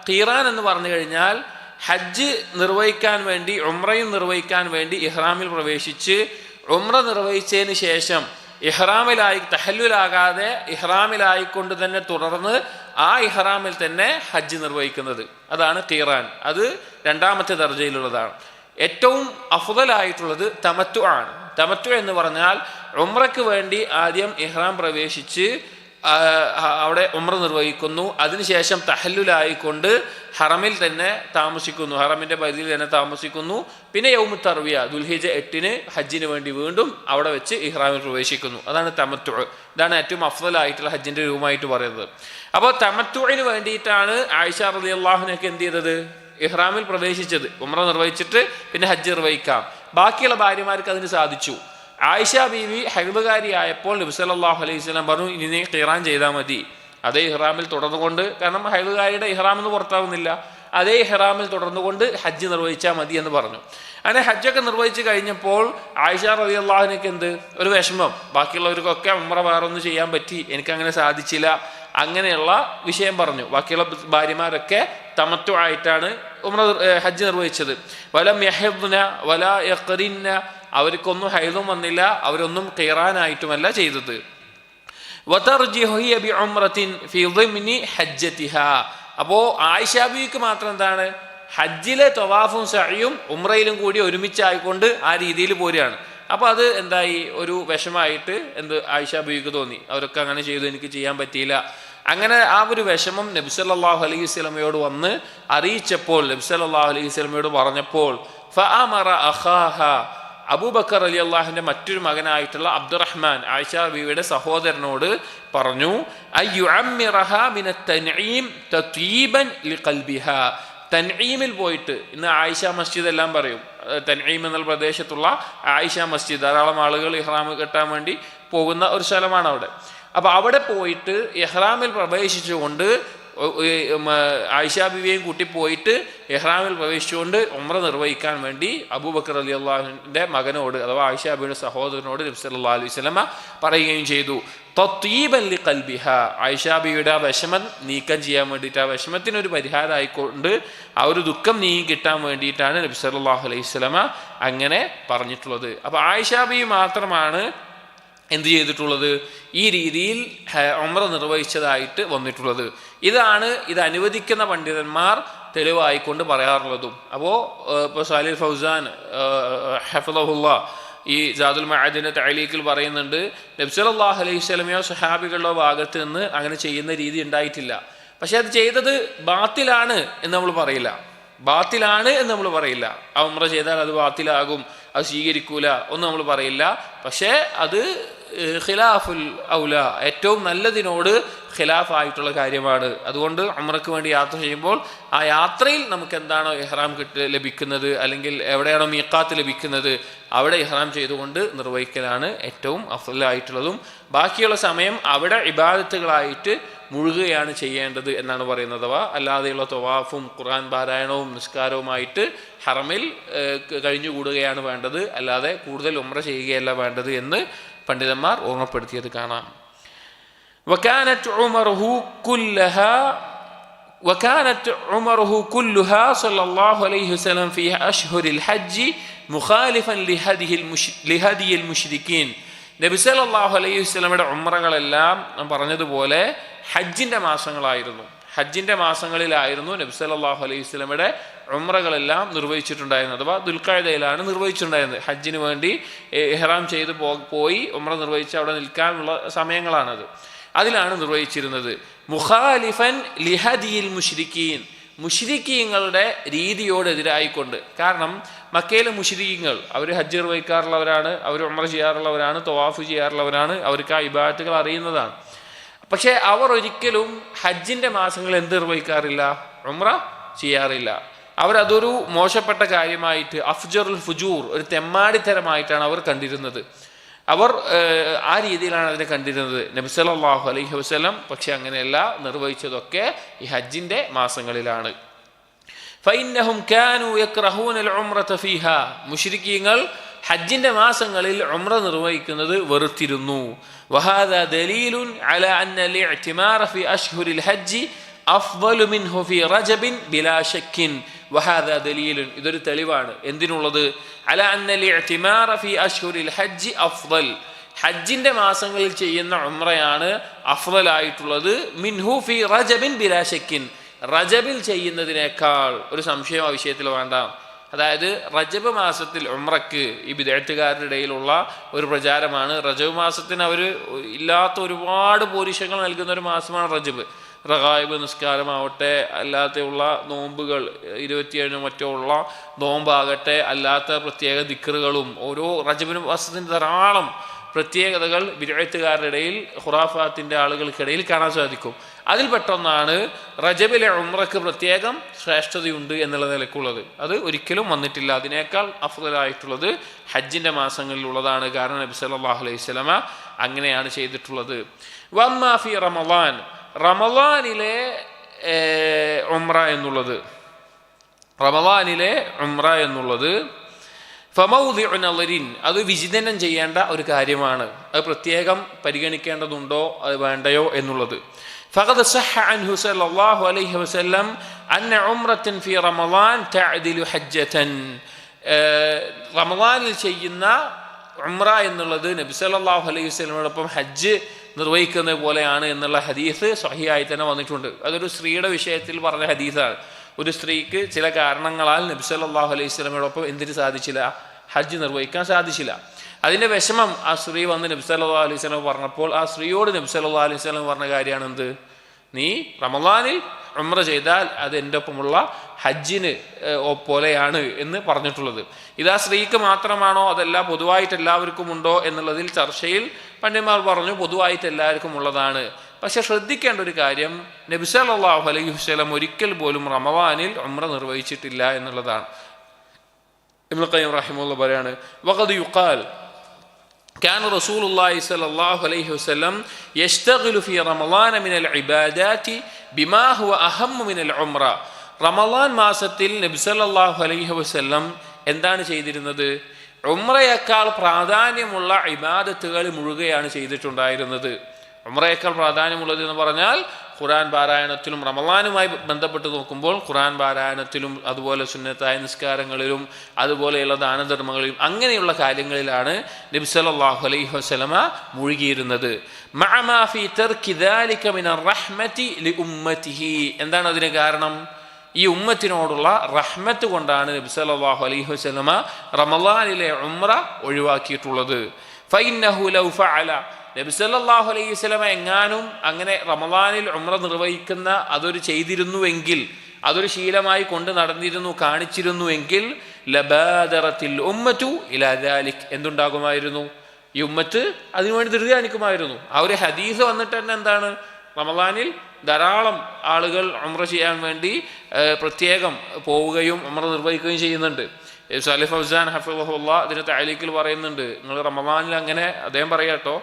ഖീറാൻ എന്ന് പറഞ്ഞു കഴിഞ്ഞാൽ ഹജ്ജ് നിർവഹിക്കാൻ വേണ്ടി ഉംറയും നിർവഹിക്കാൻ വേണ്ടി ഇഹ്റാമിൽ പ്രവേശിച്ച് ഉംറ നിർവഹിച്ചതിന് ശേഷം തഹല്ലുലാകാതെ ഇഹ്റാമിലായിക്കൊണ്ട് തന്നെ തുടർന്ന് ആ ഇഹ്റാമിൽ തന്നെ ഹജ്ജ് നിർവഹിക്കുന്നത്, അതാണ് ഖീറാൻ. അത് 2ാമത്തെ ദർജയിലുള്ളതാണ്. ഏറ്റവും അഫ്ദലായിട്ടുള്ളത് തമത്തു ആണ്. തമത്തു എന്ന് പറഞ്ഞാൽ ഉംറയ്ക്ക് വേണ്ടി ആദ്യം ഇഹ്റാം പ്രവേശിച്ച് അവിടെ ഉംറ നിർവഹിക്കുന്നു, അതിനുശേഷം തഹല്ലുലായിക്കൊണ്ട് ഹറമിൽ തന്നെ താമസിക്കുന്നു, ഹറമിൻ്റെ പരിധിയിൽ തന്നെ താമസിക്കുന്നു. പിന്നെ യൗമു തർവിയ ദുൽഹിജ്ജ 8-ന് ഹജ്ജിന് വേണ്ടി വീണ്ടും അവിടെ വെച്ച് ഇഹ്റാമിൽ പ്രവേശിക്കുന്നു. അതാണ് തമത്തു. ഇതാണ് ഏറ്റവും അഫ്ദലായിട്ടുള്ള ഹജ്ജിൻ്റെ രൂപമായിട്ട് പറയുന്നത്. അപ്പോൾ തമത്തുവിന് വേണ്ടിയിട്ടാണ് ആയിഷ റളിയല്ലാഹു അൻഹ എന്ത് ചെയ്തത്? ഇഹ്റാമിൽ പ്രവേശിച്ചത്. ഉംറ നിർവഹിച്ചിട്ട് പിന്നെ ഹജ്ജ് നിർവഹിക്കാം. ബാക്കിയുള്ള ഭാര്യമാർക്ക് അതിന് സാധിച്ചു. ആയിഷ ബീവി ഹൈദുകാരിയായപ്പോൾ നബി സല്ലല്ലാഹു അലൈഹി വസല്ലം പറഞ്ഞു, ഇനി നീ ഖിറാൻ ചെയ്താൽ മതി. അതേ ഇഹ്റാമിൽ തുടർന്നുകൊണ്ട്, കാരണം ഹൈദുകാരിയുടെ ഇഹ്റാമെന്ന് പുറത്താവുന്നില്ല, അതേ ഇഹ്റാമിൽ തുടർന്നുകൊണ്ട് ഹജ്ജ് നിർവഹിച്ചാൽ മതി എന്ന് പറഞ്ഞു. അങ്ങനെ ഹജ്ജൊക്കെ നിർവഹിച്ച് കഴിഞ്ഞപ്പോൾ ആയിഷ റളിയല്ലാഹു അൻഹയ്ക്ക് ഒരു വിഷമം. ബാക്കിയുള്ളവർക്കൊക്കെ ഉംറ വേറൊന്നും ചെയ്യാൻ പറ്റി, എനിക്കങ്ങനെ സാധിച്ചില്ല, അങ്ങനെയുള്ള വിഷയം പറഞ്ഞു. ബാക്കിയുള്ള ഭാര്യമാരൊക്കെ തമത്തു ആയിട്ടാണ് ഹജ്ജ് നിർവഹിച്ചത്. വലം യഹിദ്ന വലാ യഖ്റിന്ന, അവർക്കൊന്നും ഹൈദും വന്നില്ല, അവരൊന്നും ഖിറാനായിട്ടുമല്ല ചെയ്തത്. അപ്പോൾ ആയിഷ ബീവിക്ക് മാത്രം എന്താണ്? ഹജ്ജിലെ തവാഫും സഅയും ഉംറയിലും കൂടി ഒരുമിച്ചായിക്കൊണ്ട് ആ രീതിയിൽ പോരുകയാണ്. അപ്പോൾ അത് എന്തായി? ഒരു വിഷമായിട്ട് ആയിഷ ബീവിക്ക് തോന്നി, അവരൊക്കെ അങ്ങനെ ചെയ്തു, എനിക്ക് ചെയ്യാൻ പറ്റിയില്ല. അങ്ങനെ ആ ഒരു വിഷമം നബി സല്ലല്ലാഹു അലൈഹി വസല്ലമയോട് വന്ന് അറിയിച്ചപ്പോൾ, നബി സല്ലല്ലാഹു അലൈഹി വസല്ലമയോട് പറഞ്ഞപ്പോൾ, ഫഅമറ അഖാഹ, അബൂബക്കർ റളിയല്ലാഹുവിന്റെ മറ്റൊരു മകനായിട്ടുള്ള അബ്ദുറഹ്മാൻ, ആയിഷ ബീവിയുടെ സഹോദരനോട് പറഞ്ഞു, അയ്യുഅമ്മിറഹ മിനത് തൻഈം തത്വീബൻ ലിഖൽബിഹാ, തൻഈമിൽ പോയിട്ട്, ഇന്ന് ആയിഷ മസ്ജിദ് എല്ലാം പറയും, തൻഈം എന്ന പ്രദേശത്തുള്ള ആയിഷ മസ്ജിദ്, ധാരാളം ആളുകൾ ഇഹ്റാം കെട്ടാൻ വേണ്ടി പോകുന്ന ഒരു സ്ഥലമാണ് അവിടെ. അപ്പോൾ അവിടെ പോയിട്ട് ഇഹ്റാമിൽ പ്രവേശിച്ചുകൊണ്ട് ആയിഷ ബീവിയെയും കൂട്ടി പോയിട്ട് ഇഹ്റാമിൽ പ്രവേശിച്ചുകൊണ്ട് ഉംറ നിർവഹിക്കാൻ വേണ്ടി അബൂബക്കർ റളിയല്ലാഹുവിന്റെ മകനോട് അഥവാ ആയിഷ ബീവിയുടെ സഹോദരനോട് നബി സല്ലല്ലാഹു അലൈഹി വസല്ലമ പറയുകയും ചെയ്തു. തത്വീബൻ ലിഖൽബിഹ, ആയിഷ ബീവിയുടെ ആ വിഷമം നീക്കം ചെയ്യാൻ വേണ്ടിയിട്ട്, ആ വിഷമത്തിനൊരു പരിഹാരമായിക്കൊണ്ട് ആ ഒരു ദുഃഖം നീങ്ങി കിട്ടാൻ വേണ്ടിയിട്ടാണ് നബി സല്ലല്ലാഹു അലൈഹി വസല്ലമ അങ്ങനെ പറഞ്ഞിട്ടുള്ളത്. അപ്പോൾ ആയിഷ ബീവി മാത്രമാണ് എന്ത് ചെയ്തിട്ടുള്ളത്? ഈ രീതിയിൽ ഉംറ നിർവഹിച്ചതായിട്ട് വന്നിട്ടുള്ളത്. ഇത് അനുവദിക്കുന്ന പണ്ഡിതന്മാർ തെളിവായിക്കൊണ്ട് പറയാറുള്ളതും. അപ്പോൾ ഇപ്പോൾ സാലിൽ ഫൗസാൻ ഹഫിളഹുല്ലാഹ് ഈ സാദുൽ മഅദിന്റെ തഅലീഖിൽ പറയുന്നുണ്ട്, നബി സല്ലല്ലാഹു അലൈഹി വസല്ലമയോ സഹാബികളുടെ ഭാഗത്ത് നിന്ന് അങ്ങനെ ചെയ്യുന്ന രീതി ഉണ്ടായിട്ടില്ല. പക്ഷെ അത് ചെയ്തത് ബാത്തിലാണ് എന്ന് നമ്മൾ പറയില്ല. ആ ഉംറ ചെയ്താൽ അത് ബാത്തിലാകും, അത് സ്വീകരിക്കൂല ഒന്നും നമ്മൾ പറയില്ല. പക്ഷേ അത് ഖിലാഫുൽ ഔല, ഏറ്റവും നല്ലതിനോട് ഖിലാഫായിട്ടുള്ള കാര്യമാണ്. അതുകൊണ്ട് ഉംറയ്ക്ക് വേണ്ടി യാത്ര ചെയ്യുമ്പോൾ ആ യാത്രയിൽ നമുക്ക് എന്താണോ ഇഹ്റാം ലഭിക്കുന്നത്, അല്ലെങ്കിൽ എവിടെയാണോ മീഖാത്ത് ലഭിക്കുന്നത്, അവിടെ ഇഹ്റാം ചെയ്തുകൊണ്ട് നിർവഹിക്കലാണ് ഏറ്റവും അഫ്ളലായിട്ടുള്ളതും. ബാക്കിയുള്ള സമയം അവിടെ ഇബാദത്തുകളായിട്ട് മുഴുകുകയാണ് ചെയ്യേണ്ടത് എന്നാണ് പറയുന്നത്. അല്ലാതെയുള്ള തവാഫും ഖുർആൻ പാരായണവും നിസ്കാരവുമായിട്ട് ഹറമിൽ കഴിഞ്ഞുകൂടുകയാണ് വേണ്ടത്, അല്ലാതെ കൂടുതൽ ഉംറ ചെയ്യുകയല്ല വേണ്ടത് എന്ന് പണ്ഡിതന്മാർ ഓർമ്മപ്പെടുത്തിയത് കാണാം. വകാനത് ഉമറുഹു وكانت عمره كلها صلى الله عليه وسلم في أشهر الحج مخالفا لهدي المشركين. നബി സല്ലല്ലാഹു അലൈഹി വസല്ലമയുടെ ഉംറകളെല്ലാം നാം പറഞ്ഞതുപോലെ ഹജ്ജിന്റെ മാസങ്ങളായിരുന്നു. ഹജ്ജിന്റെ മാസങ്ങളിലായിരുന്നു നബി സല്ലല്ലാഹു അലൈഹി വസല്ലമയുടെ ഉംറകളെല്ലാം നിർവഹിച്ചിട്ടുണ്ടായിരുന്നത്. അഥവാ ദുൽഖഅദയിലാണ് നിർവഹിച്ചിട്ടുണ്ടായിരുന്നത്. ഹജ്ജിന് വേണ്ടി ഇഹ്റാം ചെയ്ത് പോയി ഉംറ നിർവഹിച്ച് അവിടെ നിൽക്കാനുള്ള സമയങ്ങളാണത്. അതിലാണ് നിർവഹിച്ചിരുന്നത്. മുഖാലിഫൻ ലിഹദിയിൽ മുശ്രിക്കീൻ, മുശ്രിക്കീങ്ങളുടെ രീതിയോടെതിരായിക്കൊണ്ട്. കാരണം മക്കയിലെ മുശ്രിക്കീങ്ങൾ അവർ ഹജ്ജ് നിർവഹിക്കാറുള്ളവരാണ്, അവർ ഉംറ ചെയ്യാറുള്ളവരാണ്, തവാഫ് ചെയ്യാറുള്ളവരാണ്, അവർക്ക് ആ ഇബാദത്തുകൾ അറിയുന്നതാണ്. പക്ഷേ അവർ ഒരിക്കലും ഹജ്ജിന്റെ മാസങ്ങൾ എന്ത് നിർവഹിക്കാറില്ല? ഉംറ ചെയ്യാറില്ല. അവരതൊരു മോശപ്പെട്ട കാര്യമായിട്ട്, അഫ്ജറുൽ ഫുജൂർ, ഒരു തെമ്മാടിത്തരമായിട്ടാണ് അവർ കണ്ടിരുന്നത്. അവർ ആ രീതിയിലാണ് അതിനെ കണ്ടിരുന്നത്. നബി സല്ലല്ലാഹു അലൈഹി വസല്ലം പക്ഷെ അങ്ങനെയല്ല, നിർവഹിച്ചതൊക്കെ ഈ ഹജ്ജിന്റെ മാസങ്ങളിലാണ്. ഫഇന്നഹും കാനൂ യക്റഹൂനൽ ഉംറത ഫീഹാ, മുശ്രിക്കീങ്ങൾ ഹജ്ജിന്റെ മാസങ്ങളിൽ ഉംറ നിർവഹിക്കുന്നത് വെറുത്തിരുന്നു. വഹാദാ ദലീലുൻ അലാ അന്നൽ ഇഅ്തിമാറ ഫീ അശ്ഹുരിൽ ഹജ്ജ് അഫ്ളു മിൻഹു ഫീ റജബിൻ ബിലാ ശക്കിൻ. വഹാദാ ദലീലുൻ, ഇതൊരു തെളിവാണ്. എന്തിനുള്ളത്? അലാ അന്നൽ ഇഅ്തിമാറ ഫീ അശ്ഹുരിൽ ഹജ്ജ് അഫ്ളൽ, ഹജ്ജിന്റെ മാസങ്ങളിൽ ചെയ്യുന്ന ഉംറയാണ് അഫ്ളലായിട്ടുള്ളത്. മിൻഹു ഫീ റജബിൻ ബിലാ ശക്കിൻ, റജബിൽ ചെയ്യുന്നതിനേക്കാൾ ഒരു സംശയം ആ വിഷയത്തിൽ വേണ്ട. അതായത് റജബ് മാസത്തിൽ ഉംറക്ക് ഈ ബിദ്അത്തുകാരുടെ ഇടയിലുള്ള ഒരു പ്രചാരമാണ്. റജബ് മാസത്തിന് അവർ ഇല്ലാത്ത ഒരുപാട് പോരിശങ്ങൾ നൽകുന്ന ഒരു മാസമാണ് റജബ്. റഗായിബ് നിസ്കാരമാവട്ടെ, അല്ലാത്തുള്ള നോമ്പുകൾ 27 മറ്റോ ഉള്ള നോമ്പാകട്ടെ, അല്ലാത്ത പ്രത്യേക ദിക്റുകളും, ഓരോ റജബിന് മാസത്തിന് ധാരാളം പ്രത്യേകതകൾ ബിദ്അത്തുകാരുടെ ഇടയിൽ, ഖുറാഫാത്തിന്റെ ആളുകൾക്കിടയിൽ കാണാൻ സാധിക്കും. അതിൽപ്പെട്ടൊന്നാണ് റജബിലെ ഉംറക്ക് പ്രത്യേകം ശ്രേഷ്ഠതയുണ്ട് എന്നുള്ള നിലക്കുള്ളത്. അത് ഒരിക്കലും വന്നിട്ടില്ല. അതിനേക്കാൾ അഫ്ളലായിട്ടുള്ളത് ഹജ്ജിന്റെ മാസങ്ങളിലുള്ളതാണ്. കാരണം നബി സല്ലല്ലാഹു അലൈഹി വസല്ലമ അങ്ങനെയാണ് ചെയ്തിട്ടുള്ളത്. വമ്മാ ഫി റമളാൻ, റമളാനിലെ ഉംറ എന്നുള്ളത്, റമളാനിലെ ഉംറ എന്നുള്ളത് ഫമൗദിഉ നളരിൻ, അത് വിചിന്തനം ചെയ്യേണ്ട ഒരു കാര്യമാണ്. അത് പ്രത്യേകം പരിഗണിക്കേണ്ടതുണ്ടോ അത് വേണ്ടയോ എന്നുള്ളത്. ഫഖദ് സഹ അൻഹു സല്ലല്ലാഹു അലൈഹി വസല്ലം അന്ന ഉംറത്തൻ ഫി റമളാൻ തഅദിലു ഹജ്ജതൻ, റമളാനിൽ ചെയ്യുന്ന ഉംറ എന്നുള്ളത് നബി സല്ലല്ലാഹു അലൈഹി വസല്ലമയോടൊപ്പം ഹജ്ജ് നിർവഹിക്കുന്നത് പോലെയാണ് എന്നുള്ള ഹദീസ് സ്വഹീഹായി തന്നെ വന്നിട്ടുണ്ട്. അതൊരു സ്ത്രീയുടെ വിഷയത്തിൽ പറഞ്ഞ ഹദീസാണ്. ഒരു സ്ത്രീക്ക് ചില കാരണങ്ങളാൽ നബി സല്ലല്ലാഹു അലൈഹി വസല്ലമയോടൊപ്പം എന്തിന് സാധിച്ചില്ല? ഹജ്ജ് നിർവഹിക്കാൻ സാധിച്ചില്ല. അതിൻ്റെ വിഷമം ആ സ്ത്രീ വന്ന് നബി സല്ലല്ലാഹു അലൈഹി വസല്ലം പറഞ്ഞപ്പോൾ ആ സ്ത്രീയോട് നബി സല്ലല്ലാഹു അലൈഹി വസല്ലം പറഞ്ഞ കാര്യമാണ് എന്ത്? നീ റമളാനിൽ ഉംറ ചെയ്താൽ അത് എൻ്റെ ഒപ്പമുള്ള ഹജ്ജിന് പോലെയാണ് എന്ന് പറഞ്ഞിട്ടുള്ളത്. ഇത് ആ സ്ത്രീക്ക് മാത്രമാണോ അതല്ല പൊതുവായിട്ട് എല്ലാവർക്കും ഉണ്ടോ എന്നുള്ളതിൽ ചർച്ചയിൽ പണ്ഡിതന്മാർ പറഞ്ഞു പൊതുവായിട്ട് എല്ലാവർക്കും ഉള്ളതാണ്. പക്ഷെ ശ്രദ്ധിക്കേണ്ട ഒരു കാര്യം, നബി സല്ലല്ലാഹു അലൈഹി വസല്ലം ഒരിക്കൽ പോലും റമളാനിൽ ഉംറ നിർവഹിച്ചിട്ടില്ല എന്നുള്ളതാണ്. ഇബ്നു ഖയ്യിം റഹിമഹുല്ലാഹ് പറയാണ്, വഖദ് യുഖാൽ كان رسول الله صلى الله عليه وسلم يشتغل في رمضان من العبادات بما هو أهم من العمرة. റമളാൻ മാസത്തിൽ നബി സല്ലല്ലാഹു അലൈഹി വസല്ലം എന്താണ് ചെയ്തിരുന്നത്? ഉംറയേക്കാൾ പ്രാധാന്യമുള്ള ഇബാദത്തുകൾ മുഴുകയാണ് ചെയ്തിട്ടുണ്ടായിരുന്നത്. ഉംറയേക്കാൾ പ്രാധാന്യമുള്ളത് എന്ന് പറഞ്ഞാൽ ഖുർആൻ പാരായണത്തിലും, റമളാനുമായി ബന്ധപ്പെട്ട് നോക്കുമ്പോൾ ഖുർആൻ പാരായണത്തിലും, അതുപോലെ സുന്നത്തായ നിസ്കാരങ്ങളിലും, അതുപോലെയുള്ള ദാനധർമ്മങ്ങളിലും, അങ്ങനെയുള്ള കാര്യങ്ങളിലാണ് നബി സല്ലല്ലാഹു അലൈഹി വസല്ലമ മുഴുകിയിരുന്നത്. മഅ മാ ഫീ തർകി ദാലിക മിനർ റഹ്മതി ലിഉമ്മതിഹി, എന്താണ് അതിന് കാരണം? ഈ ഉമ്മത്തിനോടുള്ള റഹ്മത്ത് കൊണ്ടാണ് നബി സല്ലല്ലാഹു അലൈഹി വസല്ലമ റമളാനിലെ ഉംറ ഒഴിവാക്കിയിട്ടുള്ളത്. ഫഇന്നഹു ലൗ ഫഅല, നബി സല്ലല്ലാഹു അലൈഹി വസല്ലമ എങ്ങാനും അങ്ങനെ റമളാനിൽ ഉംറ നിർവഹിക്കുന്ന അതൊരു ചെയ്തിരുന്നുവെങ്കിൽ, അതൊരു ശീലമായി കൊണ്ട് നടന്നിരുന്നു, കാണിച്ചിരുന്നുവെങ്കിൽ ലബാദറത്തിൽ ഉമ്മതു ഇലാ ദാലിക്, എന്തുണ്ടാകുമായിരുന്നു? ഈ ഉമ്മത്ത് അതിനുവേണ്ടി ധൃതി കാണിക്കുമായിരുന്നു. ആ ഒരു ഹദീസ് വന്നിട്ട് തന്നെ എന്താണ്, റമളാനിൽ ധാരാളം ആളുകൾ ഉംറ ചെയ്യാൻ വേണ്ടി പ്രത്യേകം പോവുകയും ഉംറ നിർവഹിക്കുകയും ചെയ്യുന്നുണ്ട്. സാലിഹ് ഫൗസാൻ ഹഫിളഹുല്ലാഹ് ഇതിന് തഅലീഖിൽ പറയുന്നുണ്ട്, നിങ്ങൾ റമളാനിൽ അങ്ങനെ, അദ്ദേഹം പറയാട്ടോ,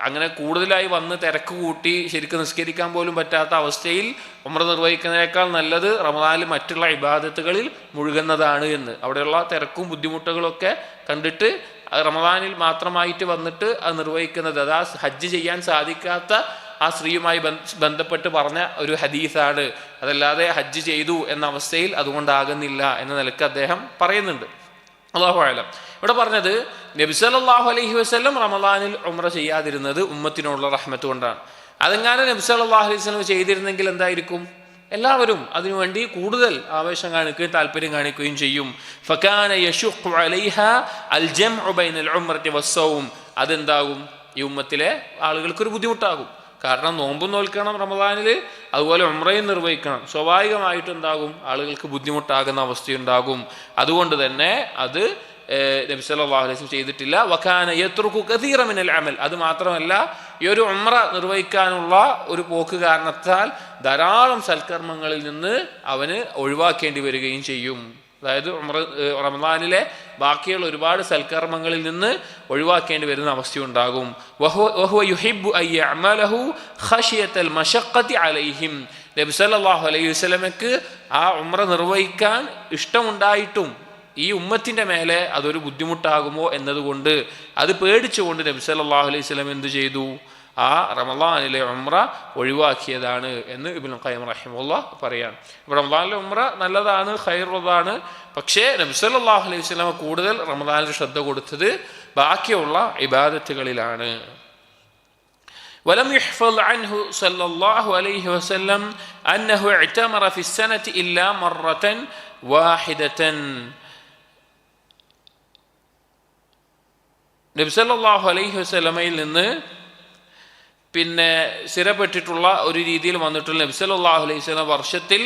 അങ്ങനെ കൂടുതലായി വന്ന് തിരക്ക് കൂട്ടി ശരിക്കും നിസ്കരിക്കാൻ പോലും പറ്റാത്ത അവസ്ഥയിൽ ഉംറ നിർവഹിക്കുന്നതിനേക്കാൾ നല്ലത് റമളാനിൽ മറ്റുള്ള ഇബാദത്തുകളിൽ മുഴുകുന്നതാണ് എന്ന്. അവിടെയുള്ള തിരക്കും ബുദ്ധിമുട്ടുകളൊക്കെ കണ്ടിട്ട് റമളാനിൽ മാത്രമായിട്ട് വന്നിട്ട് അത് നിർവഹിക്കുന്നത്, അതാ ഹജ്ജ് ചെയ്യാൻ സാധിക്കാത്ത ആ സ്ത്രീയുമായി ബന്ധപ്പെട്ട് പറഞ്ഞ ഒരു ഹദീസാണ്, അതല്ലാതെ ഹജ്ജ് ചെയ്തു എന്ന അവസ്ഥയിൽ അതുകൊണ്ടാകുന്നില്ല എന്ന നിലക്ക് അദ്ദേഹം പറയുന്നുണ്ട്. അല്ലാഹു അഅലം. ഇവിടെ പറഞ്ഞത് നബി സല്ലല്ലാഹു അലൈഹി വസല്ലം റമളാനിൽ ഉംറ ചെയ്യാതിരുന്നത് ഉമ്മത്തിനോടുള്ള റഹ്മത്ത് കൊണ്ടാണ്. അതെങ്ങാനും നബി സല്ലല്ലാഹു അലൈഹി വസല്ലം ചെയ്തിരുന്നെങ്കിൽ എന്തായിരിക്കും? എല്ലാവരും അതിനുവേണ്ടി കൂടുതൽ ആവേശം കാണിക്കുകയും താല്പര്യം കാണിക്കുകയും ചെയ്യും. ഫകാന യശുഖു അലൈഹ അൽ ജംഉ ബൈനൽ ഉംറതി വസ്സൗം. അതെന്താകും? ഈ ഉമ്മത്തിലെ ആളുകൾക്കൊരു ബുദ്ധിമുട്ടാകും. കാരണം നോമ്പും നോൽക്കണം റമളാനിൽ, അതുപോലെ ഉംറയും നിർവഹിക്കണം. സ്വാഭാവികമായിട്ടും എന്താകും? ആളുകൾക്ക് ബുദ്ധിമുട്ടാകുന്ന അവസ്ഥയുണ്ടാകും. അതുകൊണ്ട് തന്നെ അത് നബി സല്ലല്ലാഹു അലൈഹി വസല്ലം ചെയ്തിട്ടില്ല. വകാന യത്റുകു കസീറ മിനൽ അമൽ. അത് മാത്രമല്ല, ഈ ഒരു ഉംറ നിർവഹിക്കാനുള്ള ഒരു പോക്ക് കാരണത്താൽ ധാരാളം സൽക്കർമ്മങ്ങളിൽ നിന്ന് അവന് ഒഴിവാക്കേണ്ടി വരികയും ചെയ്യും. അതായത് റമളാനിലെ ബാക്കിയുള്ള ഒരുപാട് സൽക്കർമ്മങ്ങളിൽ നിന്ന് ഒഴിവാക്കേണ്ടി വരുന്ന അവസ്ഥയുണ്ടാകും. വഹുവ യുഹിബ്ബു അൻ യഅമലഹു ഖശിയത്തൽ മശഖ്ഖതി അലൈഹിം. നബി സല്ലല്ലാഹു അലൈഹി വസല്ലമക്ക് ആ ഉംറ നിർവഹിക്കാൻ ഇഷ്ടമുണ്ടായിട്ടും ഈ ഉമ്മത്തിൻ്റെ മേലെ അതൊരു ബുദ്ധിമുട്ടാകുമോ എന്നതുകൊണ്ട്, അത് പേടിച്ചുകൊണ്ട് നബി സല്ലല്ലാഹു അലൈഹി വസല്ലം എന്ത് ചെയ്തു? ആ റമളാനിലെ ഉംറ ഒഴിവാക്കിയതാണ് എന്ന് ഇബ്നുൽ ഖയ്യിം റഹിമഹുല്ലാഹ് പറയാണ്. ഇപ്പോൾ റമളാനിലെ ഉംറ നല്ലതാണ്, ഖൈറുള്ളതാണ്. പക്ഷേ നബി സല്ലല്ലാഹു അലൈഹി വസല്ലം കൂടുതൽ റമളാനിൽ ശ്രദ്ധ കൊടുത്തത് ബാക്കിയുള്ള ഇബാദത്തുകളിലാണ്. ولم يحفظ عنه صلى الله عليه وسلم أنه اعتمر في السنة إلا مرة واحدة. നബി സല്ലല്ലാഹു അലൈഹി വസല്ലമയിൽ നിന്ന് പിന്നെ സ്ഥിരപ്പെട്ടിട്ടുള്ള ഒരു രീതിയിൽ വന്നിട്ടുള്ള നബി സല്ലല്ലാഹു അലൈഹി വസല്ലം വർഷത്തിൽ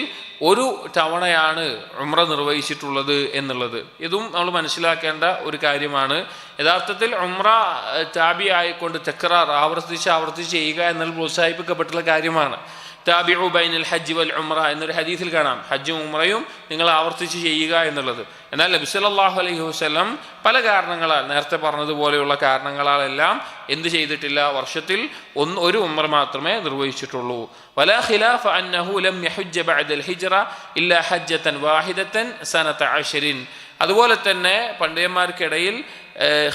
ഒരു തവണയാണ് ഉംറ നിർവഹിച്ചിട്ടുള്ളത് എന്നുള്ളത്. ഇതും നമ്മൾ മനസ്സിലാക്കേണ്ട ഒരു കാര്യമാണ്. യഥാർത്ഥത്തിൽ ഉംറ താബി ആയിക്കൊണ്ട് തക്റാർ ആവർത്തിച്ച് ചെയ്യുക എന്നാൽ പ്രോത്സാഹിപ്പിക്കപ്പെട്ടുള്ള കാര്യമാണ്. താബിഉ ബൈനൽ ഹജ്ജ് വൽ ഉംറ എന്നൊരു ഹദീസിൽ കാണാം, ഹജ്ജും ഉംറയും നിങ്ങൾ ആവർത്തിച്ച് ചെയ്യുക എന്നുള്ളത്. എന്നാൽ നബി സല്ലല്ലാഹു അലൈഹി വസല്ലം പല കാരണങ്ങളാൽ, നേരത്തെ പറഞ്ഞതുപോലെയുള്ള കാരണങ്ങളാലെല്ലാം എന്ത് ചെയ്തിട്ടില്ല? വർഷത്തിൽ ഒരു ഉംറ മാത്രമേ നിർവഹിച്ചിട്ടുള്ളൂ. വലാ ഖിലാഫ അന്നഹു ലം യഹുജ്ജ ബഅദൽ ഹിജ്റ ഇല്ലാ ഹജ്ജതൻ വാഹിദതൻ സനത 10. അതുപോലെ തന്നെ പണ്ഡിതന്മാർക്കിടയിൽ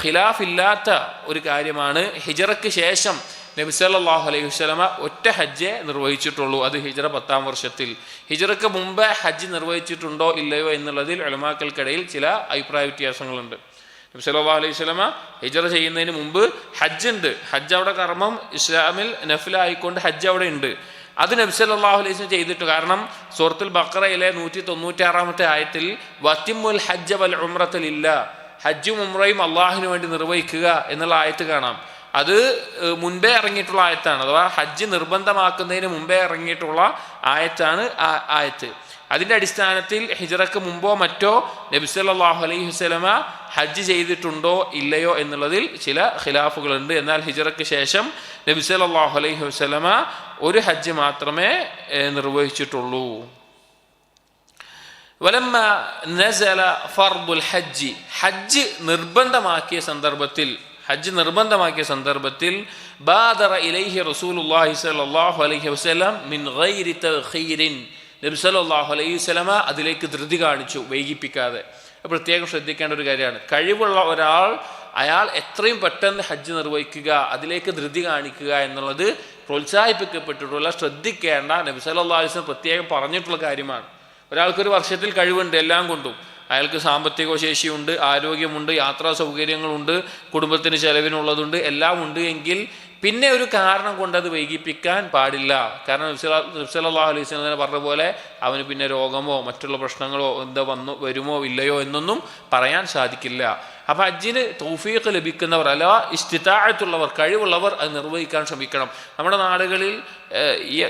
ഖിലാഫ് ഇല്ലാത്ത ഒരു കാര്യമാണ്, ഹിജ്റയ്ക്ക് ശേഷം നബി സല്ലല്ലാഹു അലൈഹി വസല്ലമ ഒറ്റ ഹജ്ജേ നിർവഹിച്ചിട്ടുള്ളൂ. അത് ഹിജ്റ 10-ാം വർഷത്തിൽ. ഹിജ്റയ്ക്ക് മുമ്പ് ഹജ്ജ് നിർവഹിച്ചിട്ടുണ്ടോ ഇല്ലയോ എന്നുള്ളതിൽ ഉലമാക്കൾക്കിടയിൽ ചില അഭിപ്രായ വ്യത്യാസങ്ങളുണ്ട്. നബി സല്ലല്ലാഹു അലൈഹി വസല്ലമ ഹിജ്റ ചെയ്യുന്നതിന് മുമ്പ് ഹജ്ജ് ഉണ്ട്. ഹജ്ജ് അവിടെ കർമ്മം, ഇസ്ലാമിൽ നഫ്ലായിക്കൊണ്ട് ഹജ്ജ് അവിടെ ഉണ്ട്. അത് നബി സല്ലല്ലാഹു അലൈഹി വസല്ലം ചെയ്തിട്ട്, കാരണം സൂറത്തുൽ ബഖറയിലെ 196-ാമത്തെ ആയത്തിൽ വത്തിമുൽ ഹജ്ജ വൽ ഉംറത ലില്ലാഹ്, ഹജ്ജും ഉംറയും അള്ളാഹുവിന് വേണ്ടി നിർവഹിക്കുക എന്നുള്ള ആയത്ത് കാണാം. അത് മുൻപേ ഇറങ്ങിയിട്ടുള്ള ആയത്താണ്, അഥവാ ഹജ്ജ് നിർബന്ധമാക്കുന്നതിന് മുമ്പേ ഇറങ്ങിയിട്ടുള്ള ആയത്താണ് ആ ആയത്ത്. അതിൻ്റെ അടിസ്ഥാനത്തിൽ ഹിജ്റയ്ക്ക് മുമ്പോ മറ്റോ നബി സല്ലല്ലാഹു അലൈഹി വസല്ലമ ഹജ്ജ് ചെയ്തിട്ടുണ്ടോ ഇല്ലയോ എന്നുള്ളതിൽ ചില ഖിലാഫുകളുണ്ട്. എന്നാൽ ഹിജ്റയ്ക്ക് ശേഷം നബി സല്ലല്ലാഹു അലൈഹി വസല്ലമ ഒരു ഹജ്ജ് മാത്രമേ നിർവഹിച്ചിട്ടുള്ളൂ. വലമ്മ നസല ഫർദുൽ ഹജ്ജ്, ഹജ്ജ് നിർബന്ധമാക്കിയ സന്ദർഭത്തിൽ ബാദറ ഇലൈഹി റസൂലുള്ളാഹി സ്വല്ലല്ലാഹു അലൈഹി വസല്ലം മിൻ ഗൈരി തഖീരിൻ, നബി സല്ലല്ലാഹു അലൈഹി വസല്ലമ അതിലേക്ക് ധൃതി കാണിച്ചു, വൈകിപ്പിക്കാതെ. പ്രത്യേകം ശ്രദ്ധിക്കേണ്ട ഒരു കാര്യമാണ്. കഴിവുള്ള ഒരാൾ അയാൾ എത്രയും പെട്ടെന്ന് ഹജ്ജ് നിർവഹിക്കുക, അതിലേക്ക് ധൃതി കാണിക്കുക എന്നുള്ളത് പ്രോത്സാഹിപ്പിക്കപ്പെട്ടിട്ടുള്ള, ശ്രദ്ധിക്കേണ്ട, നബി സല്ലല്ലാഹു അലൈഹി വസല്ലം പ്രത്യേകം പറഞ്ഞിട്ടുള്ള കാര്യമാണ്. ഒരാൾക്കൊരു വർഷത്തിൽ കഴിവുണ്ട്, എല്ലാം കൊണ്ടും അയാൾക്ക് സാമ്പത്തിക ശേഷിയുണ്ട്, ആരോഗ്യമുണ്ട്, യാത്രാ സൗകര്യങ്ങളുണ്ട്, കുടുംബത്തിന് ചെലവിനുള്ളതുണ്ട്, എല്ലാം ഉണ്ട് എങ്കിൽ പിന്നെ ഒരു കാരണം കൊണ്ട് അത് വൈകിപ്പിക്കാൻ പാടില്ല. കാരണം നബി സല്ലല്ലാഹു അലൈഹി വസല്ലം പറഞ്ഞ പോലെ അവന് പിന്നെ രോഗമോ മറ്റുള്ള പ്രശ്നങ്ങളോ വരുമോ ഇല്ലയോ എന്നൊന്നും പറയാൻ സാധിക്കില്ല. അപ്പം ഹജ്ജിന് തൗഫീഖ് ലഭിക്കുന്നവർ, അല്ല ഇസ്തിതാഅത്തുള്ളവർ, കഴിവുള്ളവർ അത് നിർവഹിക്കാൻ ശ്രമിക്കണം. നമ്മുടെ നാടുകളിൽ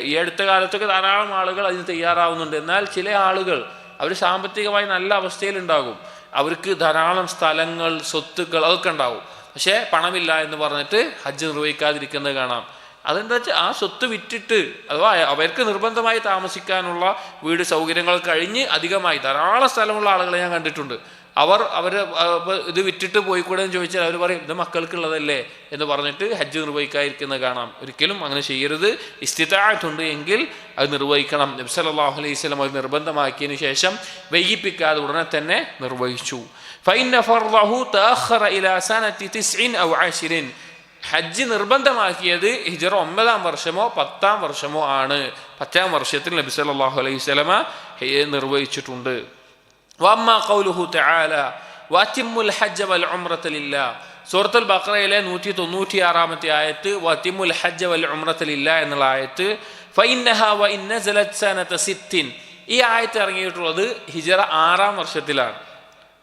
ഈ അടുത്ത കാലത്തൊക്കെ ധാരാളം ആളുകൾ അതിന് തയ്യാറാവുന്നുണ്ട്. എന്നാൽ ചില ആളുകൾ അവർ സാമ്പത്തികമായി നല്ല അവസ്ഥയിലുണ്ടാകും, അവർക്ക് ധാരാളം സ്ഥലങ്ങൾ, സ്വത്തുക്കൾ അതൊക്കെ ഉണ്ടാവും. പക്ഷേ പണമില്ല എന്ന് പറഞ്ഞിട്ട് ഹജ്ജ് നിർവഹിക്കാതിരിക്കുന്നത് കാണാം. അതെന്താ വെച്ചാൽ ആ സ്വത്ത് വിറ്റിട്ട്, അഥവാ അവർക്ക് നിർബന്ധമായി താമസിക്കാനുള്ള വീട് സൗകര്യങ്ങൾ കഴിഞ്ഞ് അധികമായി ധാരാളം സ്ഥലമുള്ള ആളുകളെ ഞാൻ കണ്ടിട്ടുണ്ട്. അവർ ഇത് വിറ്റിട്ട് പോയിക്കൂടെ എന്ന് ചോദിച്ചാൽ അവർ പറയും ഇത് മക്കൾക്കുള്ളതല്ലേ എന്ന് പറഞ്ഞിട്ട് ഹജ്ജ് നിർവഹിക്കാതിരിക്കുന്നത് കാണാം. ഒരിക്കലും അങ്ങനെ ചെയ്യരുത്. ഇസ്തിതാഅത്തുണ്ട് എങ്കിൽ അത് നിർവഹിക്കണം. നബി സല്ലല്ലാഹു അലൈഹി വസല്ലം അത് നിർബന്ധമാക്കിയതിന് ശേഷം വൈകിപ്പിക്കാതെ ഉടനെ തന്നെ നിർവഹിച്ചു. ഫഇന്ന ഫർദഹു തഅഖറ ഇലാ സനതി 9 ഔ 10, ഹജ്ജ് നിർബന്ധമാക്കിയത് ഹിജറ 9-ാം വർഷമോ 10-ാം വർഷമോ ആണ്. 10-ാം വർഷത്തിൽ നബി സല്ലല്ലാഹു അലൈഹി വസല്ലമ നിർവഹിച്ചിട്ടുണ്ട്. വഅമ്മാ ഖൗലുഹു തആല വഅതിമ്മുൽ ഹജ്ജ വൽ ഉംറത ലില്ലാഹ്, സൂറത്തുൽ ബഖറയിലെ 196-ാമത്തെ ആയത്ത് വഅതിമ്മുൽ ഹജ്ജ വൽ ഉംറത ലില്ലാഹ് എന്നുള്ള ആയത്ത്, ഫഇന്നഹാ വഇൻ നസലത് സനത 60, ഈ ആയത്ത് ഇറങ്ങിയിട്ടുള്ളത് ഹിജറ 6-ാം വർഷത്തിലാണ്.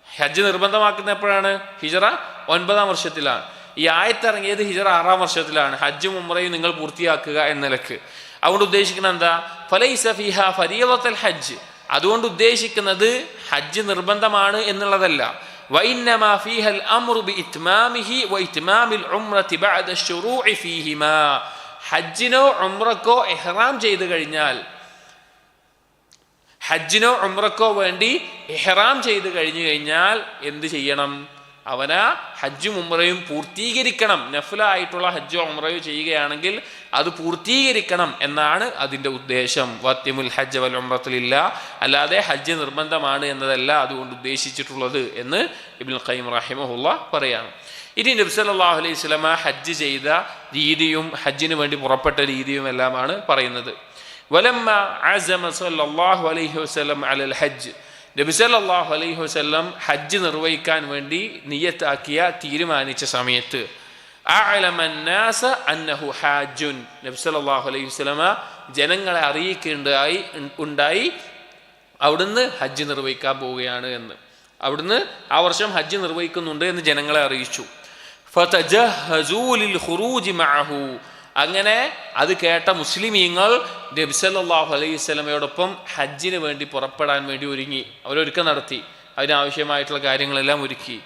ഹജ്ജ് നിർബന്ധമാക്കുന്ന എപ്പോഴാണ്? ഹിജറ 9-ാം വർഷത്തിലാണ്. ഈ ആയത്ത് ഇറങ്ങിയത് ഹിജറ 6-ാം വർഷത്തിലാണ്. ഹജ്ജും ഉംറയും നിങ്ങൾ പൂർത്തിയാക്കുക എന്ന നിലക്ക്. അതുകൊണ്ട് ഉദ്ദേശിക്കുന്നത് എന്താ? ഫലൈസ ഫീഹാ ഫരീളത്തുൽ ഹജ്ജ്, അതുകൊണ്ട് ഉദ്ദേശിക്കുന്നത് ഹജ്ജ് നിർബന്ധമാണ് എന്നുള്ളതല്ല. വഇന്നമാ ഫീഹൽ അംറു ബിഇത്മാമിഹി വഇത്മാമിൽ ഉംറതി ബഅദ ശുറൂഇ ഫീഹിമാ, ഹജ്ജിനോ ഉംറക്കോ ഇഹ്റാം ചെയ്തു കഴിഞ്ഞാൽ, ഹജ്ജിനോ ഉംറക്കോ വേണ്ടി ഇഹ്റാം ചെയ്ത് കഴിഞ്ഞു കഴിഞ്ഞാൽ എന്ത് ചെയ്യണം? അവനാ ഹജ്ജും ഉംറയും പൂർത്തീകരിക്കണം. നഫ്ലായിട്ടുള്ള ഹജ്ജോ ഉംറയോ ചെയ്യുകയാണെങ്കിൽ അത് പൂർത്തീകരിക്കണം എന്നാണ് അതിൻ്റെ ഉദ്ദേശം. വഅതിമ്മുൽ ഹജ്ജ വൽ ഉംറത ലില്ലാഹ്, അല്ലാതെ ഹജ്ജ് നിർബന്ധമാണ് എന്നതല്ല അതുകൊണ്ട് ഉദ്ദേശിച്ചിട്ടുള്ളത് എന്ന് ഇബ്നുൽ ഖയ്യിം റഹിമഹുല്ലാഹ് പറയാണ്. ഇനി നബി സല്ലല്ലാഹു അലൈഹി വസല്ലമ ഹജ്ജ് ചെയ്ത രീതിയും ഹജ്ജിന് വേണ്ടി പുറപ്പെട്ട രീതിയും എല്ലാമാണ് പറയുന്നത്. വലമ്മ അസമ സല്ലല്ലാഹു അലൈഹി വസല്ലം അലൽ ഹജ്ജ്, നബി സല്ലല്ലാഹു അലൈഹി വസല്ലം ഹജ്ജ് നിർവഹിക്കാൻ വേണ്ടി നിയ്യത്താക്കിയ തീരുമാനിച്ച സമയത്ത് അഅലമന്നാസ അന്നഹു ഹാജുൻ, നബി സല്ലല്ലാഹു അലൈഹി വസല്ലമ ജനങ്ങളെ അറിയിക്കുകയുണ്ടായി അവിടുന്ന് ഹജ്ജ് നിർവഹിക്കാൻ പോവുകയാണ് എന്ന്. അവിടുന്ന് ആ വർഷം ഹജ്ജ് നിർവഹിക്കുന്നുണ്ട് എന്ന് ജനങ്ങളെ അറിയിച്ചു. ഫതജഹസൂ ലിൽ ഖുറൂജി മഅഹു, അങ്ങനെ അത് കേട്ട മുസ്ലിമീങ്ങൾ നബി സല്ലല്ലാഹു അലൈഹി വസല്ലമയോടൊപ്പം ഹജ്ജിന് വേണ്ടി പുറപ്പെടാൻ വേണ്ടി ഒരുങ്ങി. അവരൊരുക്കം നടത്തി, അതിനാവശ്യമായിട്ടുള്ള കാര്യങ്ങളെല്ലാം ഒരുക്കി.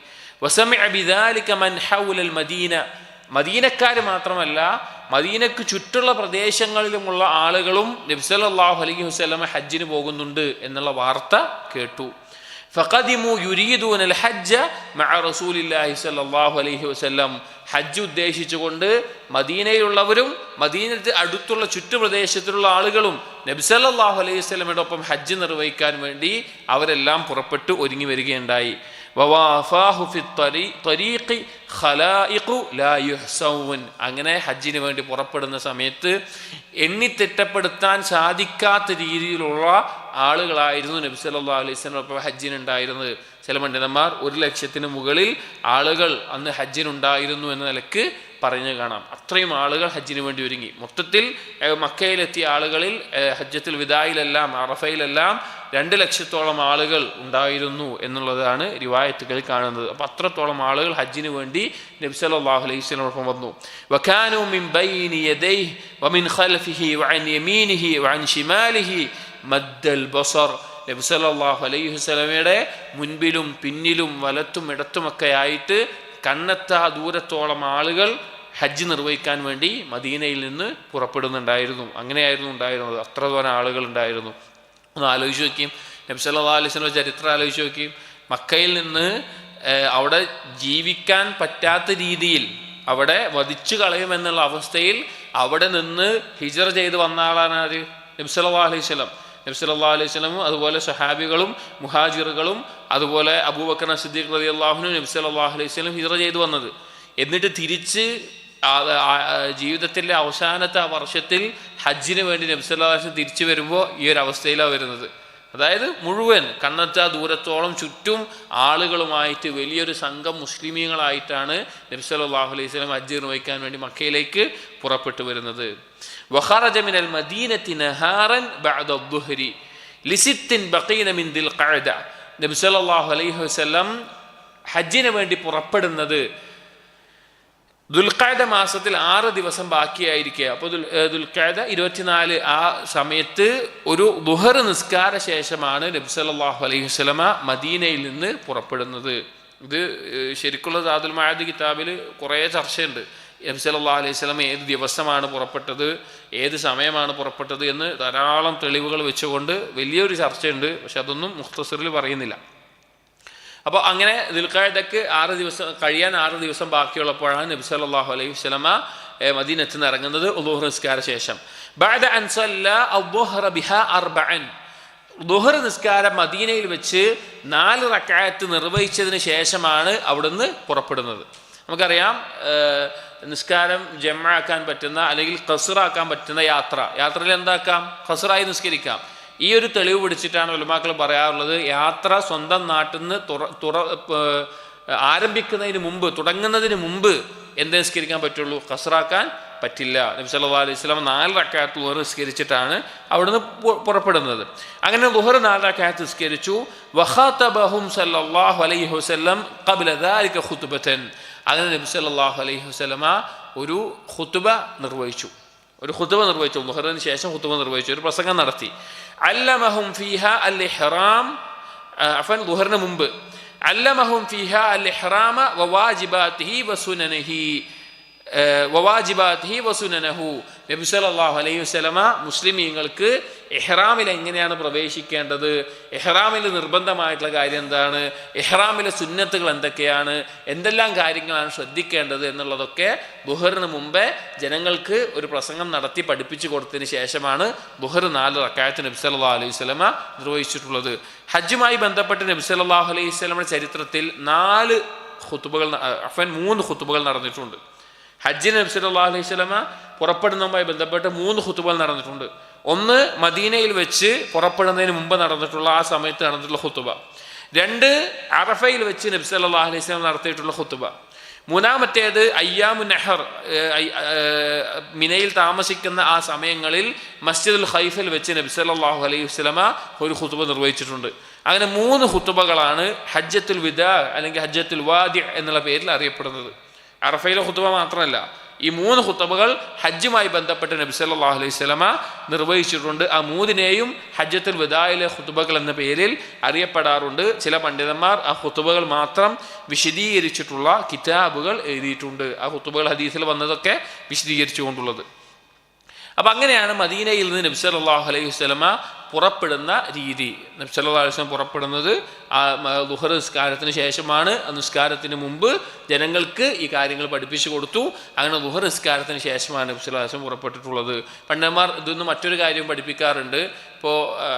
വസമിഅ ബിദാലിക മൻ ഹൗലൽ മദീന, മദീനക്കാർ മാത്രമല്ല മദീനക്ക് ചുറ്റുള്ള പ്രദേശങ്ങളിലുമുള്ള ആളുകളും നബി സല്ലല്ലാഹു അലൈഹി വസല്ലമ ഹജ്ജിന് പോകുന്നുണ്ട് എന്നുള്ള വാർത്ത കേട്ടു. ഫഖദിമു യുരീദൂനൽ ഹജ്ജ മഅ റസൂലില്ലാഹി സ്വല്ലല്ലാഹു അലൈഹി വസല്ലം, ഹജ്ജ് ഉദ്ദേശിച്ചുകൊണ്ട് മദീനയിലുള്ളവരും മദീനത്ത് അടുത്തുള്ള ചുറ്റുപ്രദേശത്തിലുള്ള ആളുകളും നബി സല്ലല്ലാഹു അലൈഹി വസല്ലമയോടൊപ്പം ഹജ്ജ് നിർവഹിക്കാൻ വേണ്ടി അവരെല്ലാം പുറപ്പെട്ടു ഒരുങ്ങി വരികയുണ്ടായി. വവാഫാഹു ഫി ത്വരീഖി ഖലായിഖു ലാ യുഹ്സൗൻ, അങ്ങനെ ഹജ്ജിന് വേണ്ടി പുറപ്പെടുന്ന സമയത്ത് എണ്ണിത്തിട്ടപ്പെടുത്താൻ സാധിക്കാത്ത രീതിയിലുള്ള ആളുകളായിരുന്നു നബി സല്ലല്ലാഹു അലൈഹി വസല്ലം ഹജ്ജിനുണ്ടായിരുന്നത്. ചില പണ്ഡിതന്മാർ 100,000-ന് മുകളിൽ ആളുകൾ അന്ന് ഹജ്ജിനുണ്ടായിരുന്നു എന്ന നിലക്ക് പറഞ്ഞു കാണാം. അത്രയും ആളുകൾ ഹജ്ജിന് വേണ്ടി ഒരുങ്ങി. മൊത്തത്തിൽ മക്കയിലെത്തിയ ആളുകളിൽ ഹജ്ജത്തുൽ വിദായിലെല്ലാം അറഫയിലെല്ലാം 2,00,000-ഓളം ആളുകൾ ഉണ്ടായിരുന്നു എന്നുള്ളതാണ് റിവായത്തുകളിൽ കാണുന്നത്. അപ്പം അത്രത്തോളം ആളുകൾ ഹജ്ജിന് വേണ്ടി നബി സല്ലല്ലാഹു അലൈഹി വസല്ലമയോടൊപ്പം വന്നു. വകാനൂ മിൻ ബൈനി യദൈഹി വമിൻ ഖൽഫിഹി വഅൻ യമീനിഹി വഅൻ ശിമാലിഹി മദ്ദൽ ബസർ, നബി സല്ലല്ലാഹു അലൈഹി വസല്ലമയുടെ മുൻപിലും പിന്നിലും വലത്തും ഇടത്തുമൊക്കെ ആയിട്ട് കണ്ണെത്താ ദൂരത്തോളം ആളുകൾ ഹജ്ജ് നിർവഹിക്കാൻ വേണ്ടി മദീനയിൽ നിന്ന് പുറപ്പെടുന്നുണ്ടായിരുന്നു. അങ്ങനെയായിരുന്നു ഉണ്ടായിരുന്നത്. അത്ര തോന്നെ ആളുകൾ ഉണ്ടായിരുന്നു. ഒന്ന് ആലോചിച്ച് നോക്കിയും, നബി സല്ലല്ലാഹു അലൈഹി വസല്ലം ചരിത്രം ആലോചിച്ച് നോക്കിയും, മക്കയിൽ നിന്ന് അവിടെ ജീവിക്കാൻ പറ്റാത്ത രീതിയിൽ അവിടെ വധിച്ചു കളയുമെന്നുള്ള അവസ്ഥയിൽ അവിടെ നിന്ന് ഹിജറ ചെയ്ത് വന്ന ആളാണ് ആര്? നബി സല്ലല്ലാഹു അലൈഹി വസല്ലം. നബി സല്ലല്ലാഹു അലൈഹി വസല്ലം അതുപോലെ സ്വഹാബികളും മുഹാജിറുകളും അതുപോലെ അബൂബക്കർ സിദ്ദീഖ് റളിയല്ലാഹു അൻഹു നബി സല്ലല്ലാഹു അലൈഹി വസല്ലം ഹിജറ ചെയ്ത് വന്നത്. എന്നിട്ട് തിരിച്ച് ജീവിതത്തിൻ്റെ അവസാനത്തെ ആ വർഷത്തിൽ ഹജ്ജിന് വേണ്ടി നബി സല്ലല്ലാഹു അലൈഹി വസല്ലം തിരിച്ചു വരുമ്പോൾ ഈ ഒരു അവസ്ഥയിലാണ് വരുന്നത്. അതായത് മുഴുവൻ കണ്ണെത്താ ദൂരത്തോളം ചുറ്റും ആളുകളുമായിട്ട് വലിയൊരു സംഘം മുസ്ലിമീങ്ങളായിട്ടാണ് നബി സല്ലല്ലാഹു അലൈഹി വസല്ലം ഹജ്ജ് നിർവഹിക്കാൻ വേണ്ടി മക്കയിലേക്ക് പുറപ്പെട്ടു വരുന്നത്. വഖറജ മിനൽ മദീനത്തി നഹാറൻ ബഅദ അദ്ദുഹരി ലിസിത്തിൻ ബഖീന മിൻ ദിൽഖഅദ, നബി സല്ലല്ലാഹു അലൈഹി വസല്ലം ഹജ്ജിന് വേണ്ടി പുറപ്പെടുന്നത് ദുൽഖഅദ മാസത്തിൽ 6 ദിവസം ബാക്കിയായിരിക്കുക. അപ്പോൾ ദുൽഖഅദ 24 ആ സമയത്ത് ഒരു ദുഹർ നിസ്കാര ശേഷമാണ് നബി സല്ലല്ലാഹു അലൈഹി വസല്ലമ മദീനയിൽ നിന്ന് പുറപ്പെടുന്നത്. ഇത് ശരിക്കുള്ള സാദുൽ മഅദ് കിതാബിൽ കുറേ ചർച്ചയുണ്ട്. നബി സല്ലല്ലാഹു അലൈഹി വസല്ലം ഏത് ദിവസമാണ് പുറപ്പെട്ടത്, ഏത് സമയമാണ് പുറപ്പെട്ടത് എന്ന് ധാരാളം തെളിവുകൾ വെച്ചുകൊണ്ട് വലിയൊരു ചർച്ചയുണ്ട്. പക്ഷെ അതൊന്നും മുഖ്തസറിൽ പറയുന്നില്ല. അപ്പോൾ അങ്ങനെ ദുൽഖഅദക്ക് 6 ദിവസം കഴിയാൻ 6 ദിവസം ബാക്കിയുള്ളപ്പോഴാണ് നബി സല്ലല്ലാഹു അലൈഹി വസല്ലമ മദീനത്തിൽ നിന്ന് ഇറങ്ങുന്നത് ദുഹർ നിസ്കാര ശേഷം. ബഅദ അൻ സല്ല അദ്ദുഹറ ബിഹാ 4, ദുഹർ നിസ്കാരം മദീനയിൽ വെച്ച് 4 റക്അത്ത് നിർവഹിച്ചതിന് ശേഷമാണ് അവിടുന്ന് പുറപ്പെടുന്നത്. നമുക്കറിയാം നിസ്കാരം ജംആക്കാൻ പറ്റുന്ന അല്ലെങ്കിൽ ഖസ്റാക്കാൻ പറ്റുന്ന യാത്രയിൽ എന്താക്കാം? ഖസ്റായി നിസ്കരിക്കാം. ഈ ഒരു തെളിവ് പിടിച്ചിട്ടാണ് ഉലമാക്കൾ പറയാറുള്ളത്, യാത്ര സ്വന്തം നാട്ടിൽ നിന്ന് തുടങ്ങുന്നതിന് മുമ്പ് എന്ത് നിസ്കരിക്കാൻ പറ്റുള്ളൂ? ഖസ്റാക്കാൻ പറ്റില്ല. നബി സല്ലല്ലാഹു അലൈഹി വസല്ലം 4 റക്അത്ത് ളുഹർ നിസ്കരിച്ചിട്ടാണ് അവിടുന്ന് പുറപ്പെടുന്നത്. അങ്ങനെ ളുഹർ 4 റക്അത്ത് നിസ്കരിച്ചു. വഖാതബഹും സല്ലല്ലാഹു അലൈഹി വസല്ലം ഖബ്ല ദാലിക ഖുത്ബതൻ. അങ്ങനെ നബി സല്ലല്ലാഹു അലൈഹി വസല്ലമ ഒരു ഖുത്ബ നിർവഹിച്ചു. ളുഹറിന് ശേഷം ഖുത്ബ നിർവഹിച്ചു, ഒരു പ്രസംഗം നടത്തി. അല്ലമഹും ഫീഹ അൽ ഇഹ്റാം, ളുഹറിന് മുമ്പ് അല്ലമഹും ഫീഹ അൽ ഇഹ്റാമ വവാജിബാതിഹി വസുനനഹു. നബി സല്ലല്ലാഹു അലൈഹി വസല്ലമ മുസ്ലിമീങ്ങൾക്ക് ഇഹ്റാമിൽ എങ്ങനെയാണ് പ്രവേശിക്കേണ്ടത്, ഇഹ്റാമിൽ നിർബന്ധമായിട്ടുള്ള കാര്യം എന്താണ്, ഇഹ്റാമിലെ സുന്നത്തുകൾ എന്തൊക്കെയാണ്, എന്തെല്ലാം കാര്യങ്ങളാണ് ശ്രദ്ധിക്കേണ്ടത് എന്നുള്ളതൊക്കെ ളുഹറിന് മുമ്പേ ജനങ്ങൾക്ക് ഒരു പ്രസംഗം നടത്തി പഠിപ്പിച്ചു കൊടുത്തതിന് ശേഷമാണ് ളുഹർ 4 റക്അത്ത് നബി സല്ലല്ലാഹു അലൈഹി വസല്ലമ നിർവഹിച്ചിട്ടുള്ളത്. ഹജ്ജുമായി ബന്ധപ്പെട്ട് നബി സല്ലല്ലാഹു അലൈഹി വസല്ലമയുടെ ചരിത്രത്തിൽ 3 ഖുത്ബകൾ നടന്നിട്ടുണ്ട്. ഹജ്ജിന് നബി സല്ലല്ലാഹു അലൈഹി വസല്ലമ പുറപ്പെടുന്നതുമായി ബന്ധപ്പെട്ട് 3 ഖുത്ബകൾ നടന്നിട്ടുണ്ട്. ഒന്ന് മദീനയിൽ വെച്ച് പുറപ്പെടുന്നതിന് മുമ്പ് നടന്നിട്ടുള്ള ആ സമയത്ത് നടന്നിട്ടുള്ള ഖുത്ബ. 2 അറഫയിൽ വെച്ച് നബി സല്ലല്ലാഹു അലൈഹി വസല്ലം നടത്തിയിട്ടുള്ള ഖുത്ബ. 3-മത്തേത് അയ്യാമുൻ നഹർ, മിനയിൽ താമസിക്കുന്ന ആ സമയങ്ങളിൽ മസ്ജിദുൽ ഖൈഫിൽ വെച്ച് നബി സല്ലല്ലാഹു അലൈഹി വസല്ലമ ഒരു ഖുത്ബ നിർവഹിച്ചിട്ടുണ്ട്. അങ്ങനെ 3 ഖുത്ബകളാണ് ഹജ്ജത്തുൽ വിദാ അല്ലെങ്കിൽ ഹജ്ജത്തുൽ വാദി എന്നുള്ള പേരിൽ അറിയപ്പെടുന്നത്. അറഫയിലെ ഖുത്ബ മാത്രമല്ല, ഈ 3 ഖുത്ബകൾ ഹജ്ജുമായി ബന്ധപ്പെട്ട് നബി സല്ലല്ലാഹു അലൈഹി വസല്ലമ നിർവഹിച്ചിട്ടുണ്ട്. ആ 3-നെയും ഹജ്ജത്തുൽ വിദായിലെ ഖുത്ബകൾ എന്ന പേരിൽ അറിയപ്പെടാറുണ്ട്. ചില പണ്ഡിതന്മാർ ആ ഖുത്ബകൾ മാത്രം വിശദീകരിച്ചിട്ടുള്ള കിതാബുകൾ എഴുതിയിട്ടുണ്ട്. ആ ഖുത്ബകൾ ഹദീസിൽ വന്നതൊക്കെ വിശദീകരിച്ചുകൊണ്ടുള്ളത്. അപ്പം അങ്ങനെയാണ് മദീനയിൽ നിന്ന് നബി സല്ലല്ലാഹു അലൈഹി വസല്ലമ പുറപ്പെടുന്ന രീതി. നബി സല്ലല്ലാഹു അലൈഹി വസല്ലം പുറപ്പെടുന്നത് ആ ളുഹർ നിസ്കാരത്തിന് ശേഷമാണ്. നിസ്കാരത്തിന് മുമ്പ് ജനങ്ങൾക്ക് ഈ കാര്യങ്ങൾ പഠിപ്പിച്ചു കൊടുത്തു. അങ്ങനെ ളുഹർ നിസ്കാരത്തിന് ശേഷമാണ് നബി സല്ലല്ലാഹു അലൈഹി വസല്ലം പുറപ്പെട്ടിട്ടുള്ളത്. പണ്ഡിതന്മാർ ഇതൊന്നും മറ്റൊരു കാര്യം പഠിപ്പിക്കാറുണ്ട്. ഇപ്പോൾ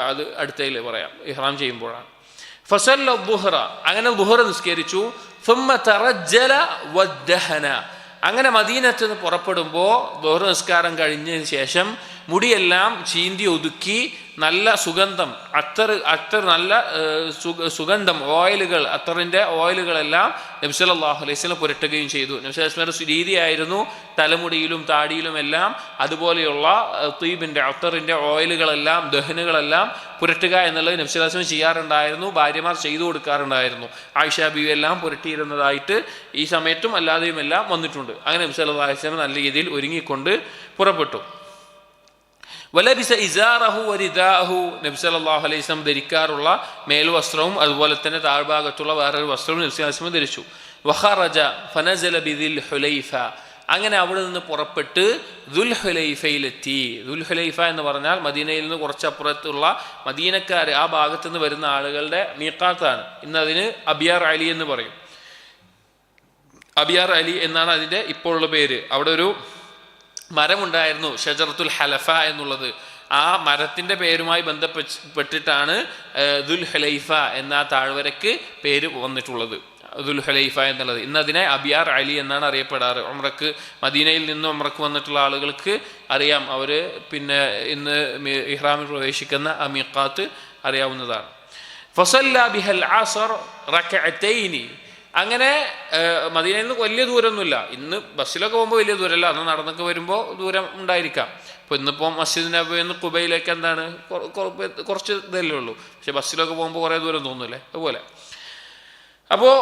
അത് അടുത്തതിൽ പറയാം, ഇഹ്റാം ചെയ്യുമ്പോഴാണ്. ഫസല്ല ളുഹറ, അങ്ങനെ ളുഹർ നിസ്കരിച്ചു. ഫുമ്മ തറജ്ജല വദ്ദഹന, അങ്ങനെ മദീനത്ത് നിന്ന് പുറപ്പെടുമ്പോൾ ളുഹർ നിസ്കാരം കഴിഞ്ഞതിന് ശേഷം മുടിയെല്ലാം ചീന്തി ഒതുക്കി നല്ല സുഗന്ധം, അത്തർ നല്ല സുഗന്ധം ഓയിലുകൾ, അത്തറിൻ്റെ ഓയിലുകളെല്ലാം നബി സല്ലല്ലാഹു അലൈഹി വസല്ലം പുരട്ടുകയും ചെയ്തു. നബി സല്ലല്ലാഹു അലൈഹി വസല്ലം രീതിയായിരുന്നു തലമുടിയിലും താടിയിലും എല്ലാം അതുപോലെയുള്ള തീബിൻ്റെ അത്തറിൻ്റെ ഓയിലുകളെല്ലാം ദഹനുകളെല്ലാം പുരട്ടുക എന്നുള്ളത് നബി സല്ലല്ലാഹു അലൈഹി വസല്ലം ചെയ്യാറുണ്ടായിരുന്നു. ഭാര്യമാർ ചെയ്തു കൊടുക്കാറുണ്ടായിരുന്നു. ആയിഷ ബീവി എല്ലാം പുരട്ടിയിരുന്നതായിട്ട് ഈ സമയത്തും അല്ലാതെയും എല്ലാം വന്നിട്ടുണ്ട്. അങ്ങനെ നബി സല്ലല്ലാഹു അലൈഹി വസല്ലം നല്ല രീതിയിൽ ഒരുങ്ങിക്കൊണ്ട് പുറപ്പെട്ടു. വലബിസ ഇസാറഹു വരിദാഹു, നബി സല്ലല്ലാഹു അലൈഹി വസല്ലം ധരിക്കാറുള്ള മേൽവസ്ത്രവും അതുപോലെ തന്നെ താഴ്ഭാഗത്തുള്ള വേറൊരു വസ്ത്രവും നബി സല്ലല്ലാഹു അലൈഹി വസല്ലം ധരിച്ചു. വഖറജ ഫനസല ബിദിൽ ഹുലൈഫ, അങ്ങനെ അവിടെ നിന്ന് പുറപ്പെട്ട് ദുൽഹുലൈഫയിലെത്തി. ദുൽഹുലൈഫ എന്ന് പറഞ്ഞാൽ മദീനയിൽ നിന്ന് കുറച്ചപ്പുറത്തുള്ള മദീനക്കാർ, ആ ഭാഗത്തു നിന്ന് വരുന്ന ആളുകളുടെ മീഖാത്താണ്. ഇന്നതിന് അബിയാർ അലി എന്ന് പറയും. അബിയാർ അലി എന്നാണ് അതിൻ്റെ ഇപ്പോഴുള്ള പേര്. അവിടെ ഒരു മരമുണ്ടായിരുന്നു, ഷജറത്തുൽ ഹലഫ എന്നുള്ളത്. ആ മരത്തിൻ്റെ പേരുമായി ബന്ധപ്പെട്ടിട്ടാണ് ദുൽഹുലൈഫ എന്ന താഴ്വരയ്ക്ക് പേര് വന്നിട്ടുള്ളത്, ദുൽഹുലൈഫ എന്നുള്ളത്. ഇന്നതിനെ അബിയാർ അലി എന്നാണ് അറിയപ്പെടാറ്. ഉംറക്ക് മദീനയിൽ നിന്ന് ഉംറക്ക് വന്നിട്ടുള്ള ആളുകൾക്ക് അറിയാം, അവർ പിന്നെ ഇന്ന് ഇഹ്റാമിൽ പ്രവേശിക്കുന്ന ആ മീഖാത്ത് അറിയാവുന്നതാണ്. ഫസല്ല ബിഹൽ അസ്ർ റക്അത്തൈനി, അങ്ങനെ മദീനയിൽ നിന്ന് വലിയ ദൂരമൊന്നുമില്ല. ഇന്ന് ബസ്സിലൊക്കെ പോകുമ്പോൾ വലിയ ദൂരമല്ല, അന്ന് നടന്നൊക്കെ വരുമ്പോൾ ദൂരം ഉണ്ടായിരിക്കാം. ഇപ്പോൾ ഇന്നിപ്പോൾ മസ്ജിദ് നബവിയിൽ നിന്ന് ഖുബയിലേക്ക് എന്താണ് കുറച്ച് ഇതല്ലേ ഉള്ളൂ, പക്ഷെ ബസ്സിലൊക്കെ പോകുമ്പോൾ കുറേ ദൂരം തോന്നുന്നില്ലേ, അതുപോലെ. അപ്പോൾ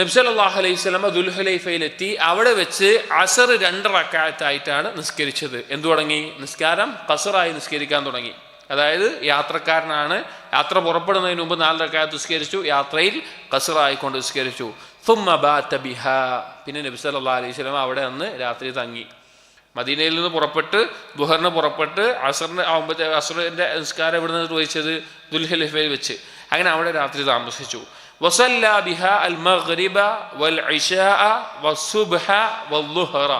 നബി സല്ലല്ലാഹു അലൈഹി വസല്ലം ദുൽഹുലൈഫയിലെത്തി. അവിടെ വെച്ച് അസർ 2 റക്അത്തായിട്ടാണ് നിസ്കരിച്ചത്. എന്തു തുടങ്ങി? നിസ്കാരം ഖസറായി നിസ്കരിക്കാൻ തുടങ്ങി. അതായത് യാത്രക്കാരനാണ്, യാത്ര പുറപ്പെടുന്നതിന് മുമ്പ് 4 റക്അത്ത് നിസ്കരിച്ചു, യാത്രയിൽ ഖസറായിക്കൊണ്ട് നിസ്കരിച്ചു. സുമ്മ ബാത ബിഹാ, പിന്നെ നബി സല്ലല്ലാഹു അലൈഹി വസല്ലം അവിടെ നിന്ന് രാത്രി തങ്ങി. മദീനയിൽ നിന്ന് പുറപ്പെട്ട് ദുഹറിന് പുറപ്പെട്ട് അസ്റിൻ്റെ നിസ്കാരം ഇവിടെ നിന്ന് നിർവഹിച്ചത് ദുൽഹുലൈഫയിൽ വെച്ച്. അങ്ങനെ അവിടെ രാത്രി താമസിച്ചു. വസല്ല ബിഹാ അൽ മഗ്രിബ വൽ ഇശാ വസ്സുബ്ഹ വദ്ദുഹറ,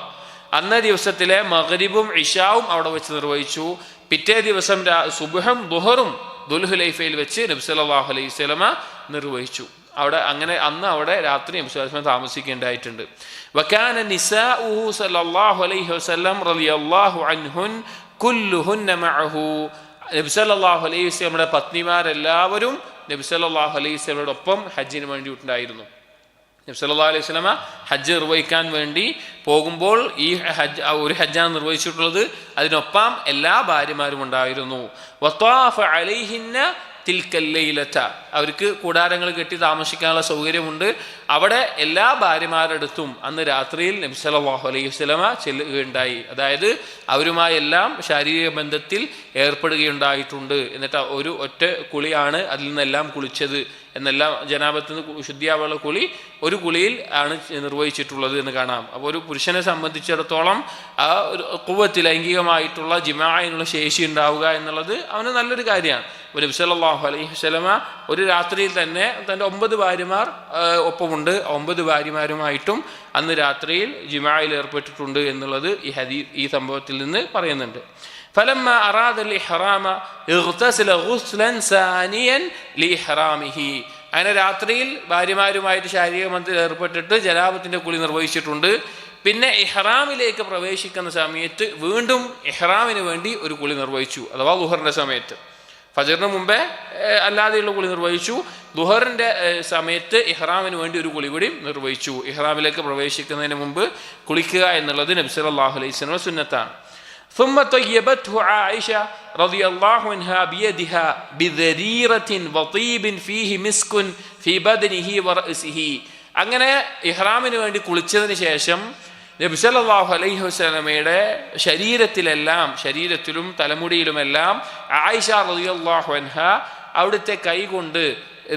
അന്നേ ദിവസത്തിലെ മഗ്രിബും ഇശാവും അവിടെ വെച്ച് നിർവഹിച്ചു. പിറ്റേ ദിവസം സുബ്ഹും ദുഹറും ദുൽഹുലൈഫയിൽ വെച്ച് നബി സല്ലല്ലാഹു അലൈഹി വസല്ലമ നിർവഹിച്ചു. അവിടെ അങ്ങനെ അന്ന് അവിടെ രാത്രി നബി സല്ലല്ലാഹു അലൈഹി വസല്ലം താമസിക്കേണ്ടതായിട്ടുണ്ട്. വകാന നിസാഉഹു സല്ലല്ലാഹു അലൈഹി വസല്ലം റളിയല്ലാഹു അൻഹുൻ കുല്ലുഹുന്ന മഅഹു. നബി സല്ലല്ലാഹു അലൈഹി വസല്ലമയുടെ പത്നിമാരെല്ലാവരും നബി സല്ലല്ലാഹു അലൈഹി വസല്ലമയോടൊപ്പം ഹജ്ജിന് വേണ്ടിയിട്ടുണ്ടായിരുന്നു. നബി സല്ലല്ലാഹു അലൈഹി വസല്ലമ ഹജ്ജ് നിർവഹിക്കാൻ വേണ്ടി പോകുമ്പോൾ ഈ ഒരു ഹജ്ജാണ് നിർവഹിച്ചിട്ടുള്ളത്. അതിനൊപ്പം എല്ലാ ഭാര്യമാരും ഉണ്ടായിരുന്നു. വത്വാഫ അലൈഹിന്ന തിൽക്കൽ ലൈലത, അവർക്ക് കൂടാരങ്ങൾ കെട്ടി താമസിക്കാനുള്ള സൗകര്യമുണ്ട്. അവിടെ എല്ലാ ഭാര്യമാരടുത്തും അന്ന് രാത്രിയിൽ നബി സല്ലല്ലാഹു അലൈഹി വസല്ലമ ചെല്ലുകയുണ്ടായി. അതായത് അവരുമായെല്ലാം ശാരീരിക ബന്ധത്തിൽ ഏർപ്പെടുകയുണ്ടായിട്ടുണ്ട്. എന്നിട്ട് ഒരു ഒറ്റ കുളിയാണ് അതിൽ നിന്നെല്ലാം കുളിച്ചത് എന്നെല്ലാം, ജനാബത്തിൽ നിന്ന് ശുദ്ധിയാവുള്ള കുളി ഒരു കുളിയിൽ ആണ് നിർവഹിച്ചിട്ടുള്ളത് എന്ന് കാണാം. അപ്പോൾ ഒരു പുരുഷനെ സംബന്ധിച്ചിടത്തോളം ആ ഒരു ഖുവ്വത്ത്, ലൈംഗികമായിട്ടുള്ള ജിമാഅത്തിനുള്ള ശേഷി ഉണ്ടാവുക എന്നുള്ളത് അവന് നല്ലൊരു കാര്യമാണ്. നബി സല്ലല്ലാഹു അലൈഹി വസല്ലമ ഒരു രാത്രിയിൽ തന്നെ തൻ്റെ 9 ഭാര്യമാർ ഒപ്പമുണ്ട്. 9 ഭാര്യമാരുമായിട്ടും അന്ന് രാത്രിയിൽ ജിമാഅയിൽ ഏർപ്പെട്ടിട്ടുണ്ട് എന്നുള്ളത് ഈ സംഭവത്തിൽ നിന്ന് പറയുന്നുണ്ട്. فلما أراد الإحرام اغتسل غسلا ثانيا لإحرامه. അങ്ങനെ രാത്രിയിൽ ഭാര്യമാരുമായിട്ട് ശാരീരിക ബന്ധത്തിൽ ഏർപ്പെട്ടിട്ട് ജനാബത്തിന്റെ കുളി നിർവഹിച്ചിട്ടുണ്ട്. പിന്നെ ഇഹ്റാമിലേക്ക് പ്രവേശിക്കുന്ന സമയത്ത് വീണ്ടും ഇഹ്റാമിന് വേണ്ടി ഒരു കുളി നിർവഹിച്ചു. അഥവാ ദുഹറിന്റെ സമയത്ത്, ഫജറിന് മുമ്പേ അല്ലാതെയുള്ള കുളി നിർവഹിച്ചു. ദുഹറിന്റെ സമയത്ത് ഇഹ്റാമിന് വേണ്ടി ഒരു കുളി കൂടി നിർവഹിച്ചു. ഇഹ്റാമിലേക്ക് പ്രവേശിക്കുന്നതിന് മുമ്പ് കുളിക്കുക എന്നുള്ളത് നബി സല്ലല്ലാഹു അലൈഹി വസല്ലം സുന്നത്താണ്. ثم طيبته عائشة رضي الله عنها بيدها بذريرة وطيب فيه مسك في بدنه ورأسه. അങ്ങനെ ഇഹ്റാമിന് വേണ്ടി കുളിച്ചതിന് ശേഷം നബി സല്ലല്ലാഹു അലൈഹി വസല്ലമയുടെ ശരീരത്തിലും തലമുടിയിലുമെല്ലാം ആയിഷ റളിയല്ലാഹു അൻഹ അവിടുത്തെ കൈ കൊണ്ട്,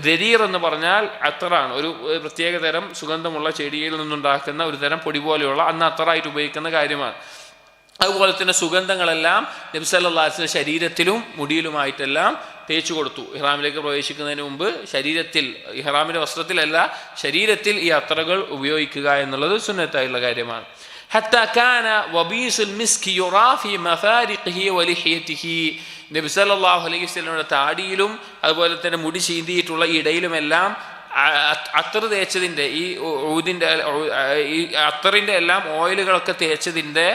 ദരീർ എന്ന് പറഞ്ഞാൽ അത്തറാണ്, ഒരു പ്രത്യേക തരം സുഗന്ധമുള്ള ചെടിയിൽ നിന്നുണ്ടാക്കുന്ന ഒരു തരം പൊടി പോലെയുള്ള, അന്ന് അത്തറായിട്ട് ഉപയോഗിക്കുന്ന കാര്യമാണ്. അതുപോലെ തന്നെ സുഗന്ധങ്ങളെല്ലാം നബി സല്ലല്ലാഹു അലൈഹി വസല്ലം ശരീരത്തിലും മുടിയിലുമായിട്ടെല്ലാം തേച്ചു കൊടുത്തു. ഇഹ്റാമിലേക്ക് പ്രവേശിക്കുന്നതിന് മുമ്പ് ശരീരത്തിൽ, ഇഹ്റാമിന്റെ വസ്ത്രത്തിലല്ല ശരീരത്തിൽ ഈ അത്തറുകൾ ഉപയോഗിക്കുക എന്നുള്ളത് സുന്നത്തായുള്ള കാര്യമാണ്. ഹത്താ കാന വബീസുൽ മിസ്കി യുറാ ഫീ മഫാരിഖിഹി വലിഹിയതിഹി. നബി സല്ലല്ലാഹു അലൈഹി വസല്ലമയുടെ താടിയിലും അതുപോലെ തന്നെ മുടി ചീന്തിയിട്ടുള്ള ഇടയിലുമെല്ലാം അത്തർ തേച്ചതിൻ്റെ, ഈ ഊദിൻ്റെ, ഈ അത്തറിൻ്റെ എല്ലാം ഓയിലുകളൊക്കെ തേച്ചതിൻ്റെ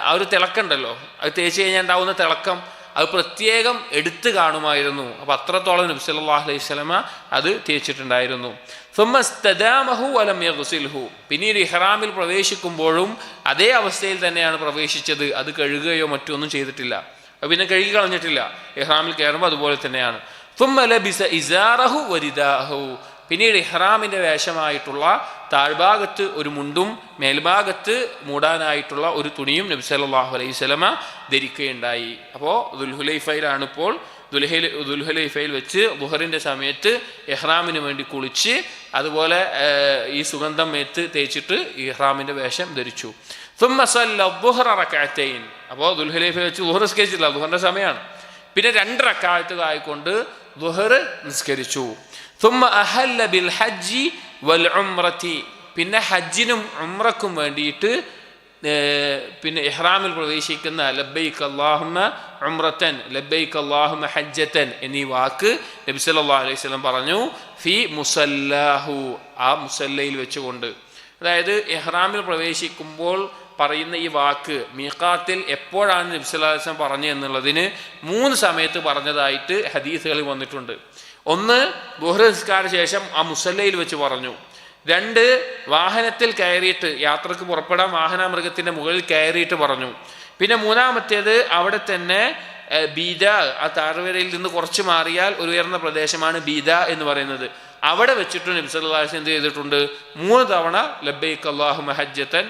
ആ ഒരു തിളക്കമുണ്ടല്ലോ, അത് തേച്ച് കഴിഞ്ഞാൽ ഉണ്ടാവുന്ന തിളക്കം അത് പ്രത്യേകം എടുത്തു കാണുമായിരുന്നു. അപ്പോൾ അത്രത്തോളം നബി സല്ലല്ലാഹു അലൈഹി വസല്ലമ അത് തേച്ചിട്ടുണ്ടായിരുന്നു. ഫമസ്തദാമഹു വലം യഗ്സിൽഹു. പിന്നീട് ഇഹ്റാമിൽ പ്രവേശിക്കുമ്പോഴും അതേ അവസ്ഥയിൽ തന്നെയാണ് പ്രവേശിച്ചത്. അത് കഴുകുകയോ മറ്റൊന്നും ചെയ്തിട്ടില്ല, പിന്നെ കഴുകി കളഞ്ഞിട്ടില്ല. ഇഹ്റാമിൽ കയറുമ്പോൾ അതുപോലെ തന്നെയാണ്. ثم لبس إزاره ورداءه. പിന്നീട് ഇഹ്റാമിൻ്റെ വേഷമായിട്ടുള്ള താഴ്ഭാഗത്ത് ഒരു മുണ്ടും മേൽഭാഗത്ത് മൂടാനായിട്ടുള്ള ഒരു തുണിയും നബി സല്ലല്ലാഹു അലൈഹി വസല്ലമ ധരിക്കുകയുണ്ടായി. അപ്പോൾ ദുൽഹുലൈഫയിലാണ് ഇപ്പോൾ. ദുൽഹുലൈഫയിൽ വെച്ച് ദുഹറിൻ്റെ സമയത്ത് ഇഹ്റാമിന് വേണ്ടി കുളിച്ച് അതുപോലെ ഈ സുഗന്ധം മേത്ത് തേച്ചിട്ട് ഇഹ്റാമിൻ്റെ വേഷം ധരിച്ചു. ثم صلى الظهر ركعتين. അപ്പോൾ ദുൽഹുലൈഫയിൽ വെച്ച് ദുഹർ നിസ്കരിച്ചില്ല, ദുഹറിൻ്റെ സമയമാണ്. പിന്നെ 2 റക്അത്ത് ആയിക്കൊണ്ട് ദുഹർ നിസ്കരിച്ചു. ثم أهل بالحج والعمرة. പിന്നെ ഹജ്ജിനും ഉംറക്കും വേണ്ടിയിട്ട് പിന്നെ ഇഹ്റാമിൽ പ്രവേശിക്കുന്ന ലബ്ബൈക അല്ലാഹുമ്മ ഉംറതൻ ലബ്ബൈക അല്ലാഹുമ്മ ഹജ്ജതൻ എന്നീ വാക്ക് നബി സല്ലല്ലാഹു അലൈഹി വസല്ലം പറഞ്ഞു. ഫി മുസല്ലാഹു, ആ മുസല്ലയിൽ വെച്ചുകൊണ്ട്. അതായത് ഇഹ്റാമിൽ പ്രവേശിക്കുമ്പോൾ പറയുന്ന ഈ വാക്ക് മീഖാത്തിൽ എപ്പോഴാണ് നബി സല്ലല്ലാഹു അലൈഹി വസല്ലം പറഞ്ഞു എന്നുള്ളതിന് 3 സമയത്ത് പറഞ്ഞതായിട്ട് ഹദീസുകളിൽ വന്നിട്ടുണ്ട്. 1, ദുഹർ നിസ്കാര ശേഷം ആ മുസല്ലയിൽ വെച്ച് പറഞ്ഞു. 2, വാഹനത്തിൽ കയറിയിട്ട്, യാത്രക്ക് പുറപ്പെടാൻ വാഹനമൃഗത്തിൻ്റെ മുകളിൽ കയറിയിട്ട് പറഞ്ഞു. പിന്നെ 3-മത്തേത് അവിടെ തന്നെ ബീദ, ആ താഴ്വരയിൽ നിന്ന് കുറച്ച് മാറിയാൽ ഒരു ഉയർന്ന പ്രദേശമാണ് ബീദ എന്ന് പറയുന്നത്. അവിടെ വെച്ചിട്ട് നബി സല്ലല്ലാഹു അലൈഹി വസല്ലം എന്ത് ചെയ്തിട്ടുണ്ട്? 3 തവണ ലബ്ബൈക അല്ലാഹുമ്മ ഹജ്ജതൻ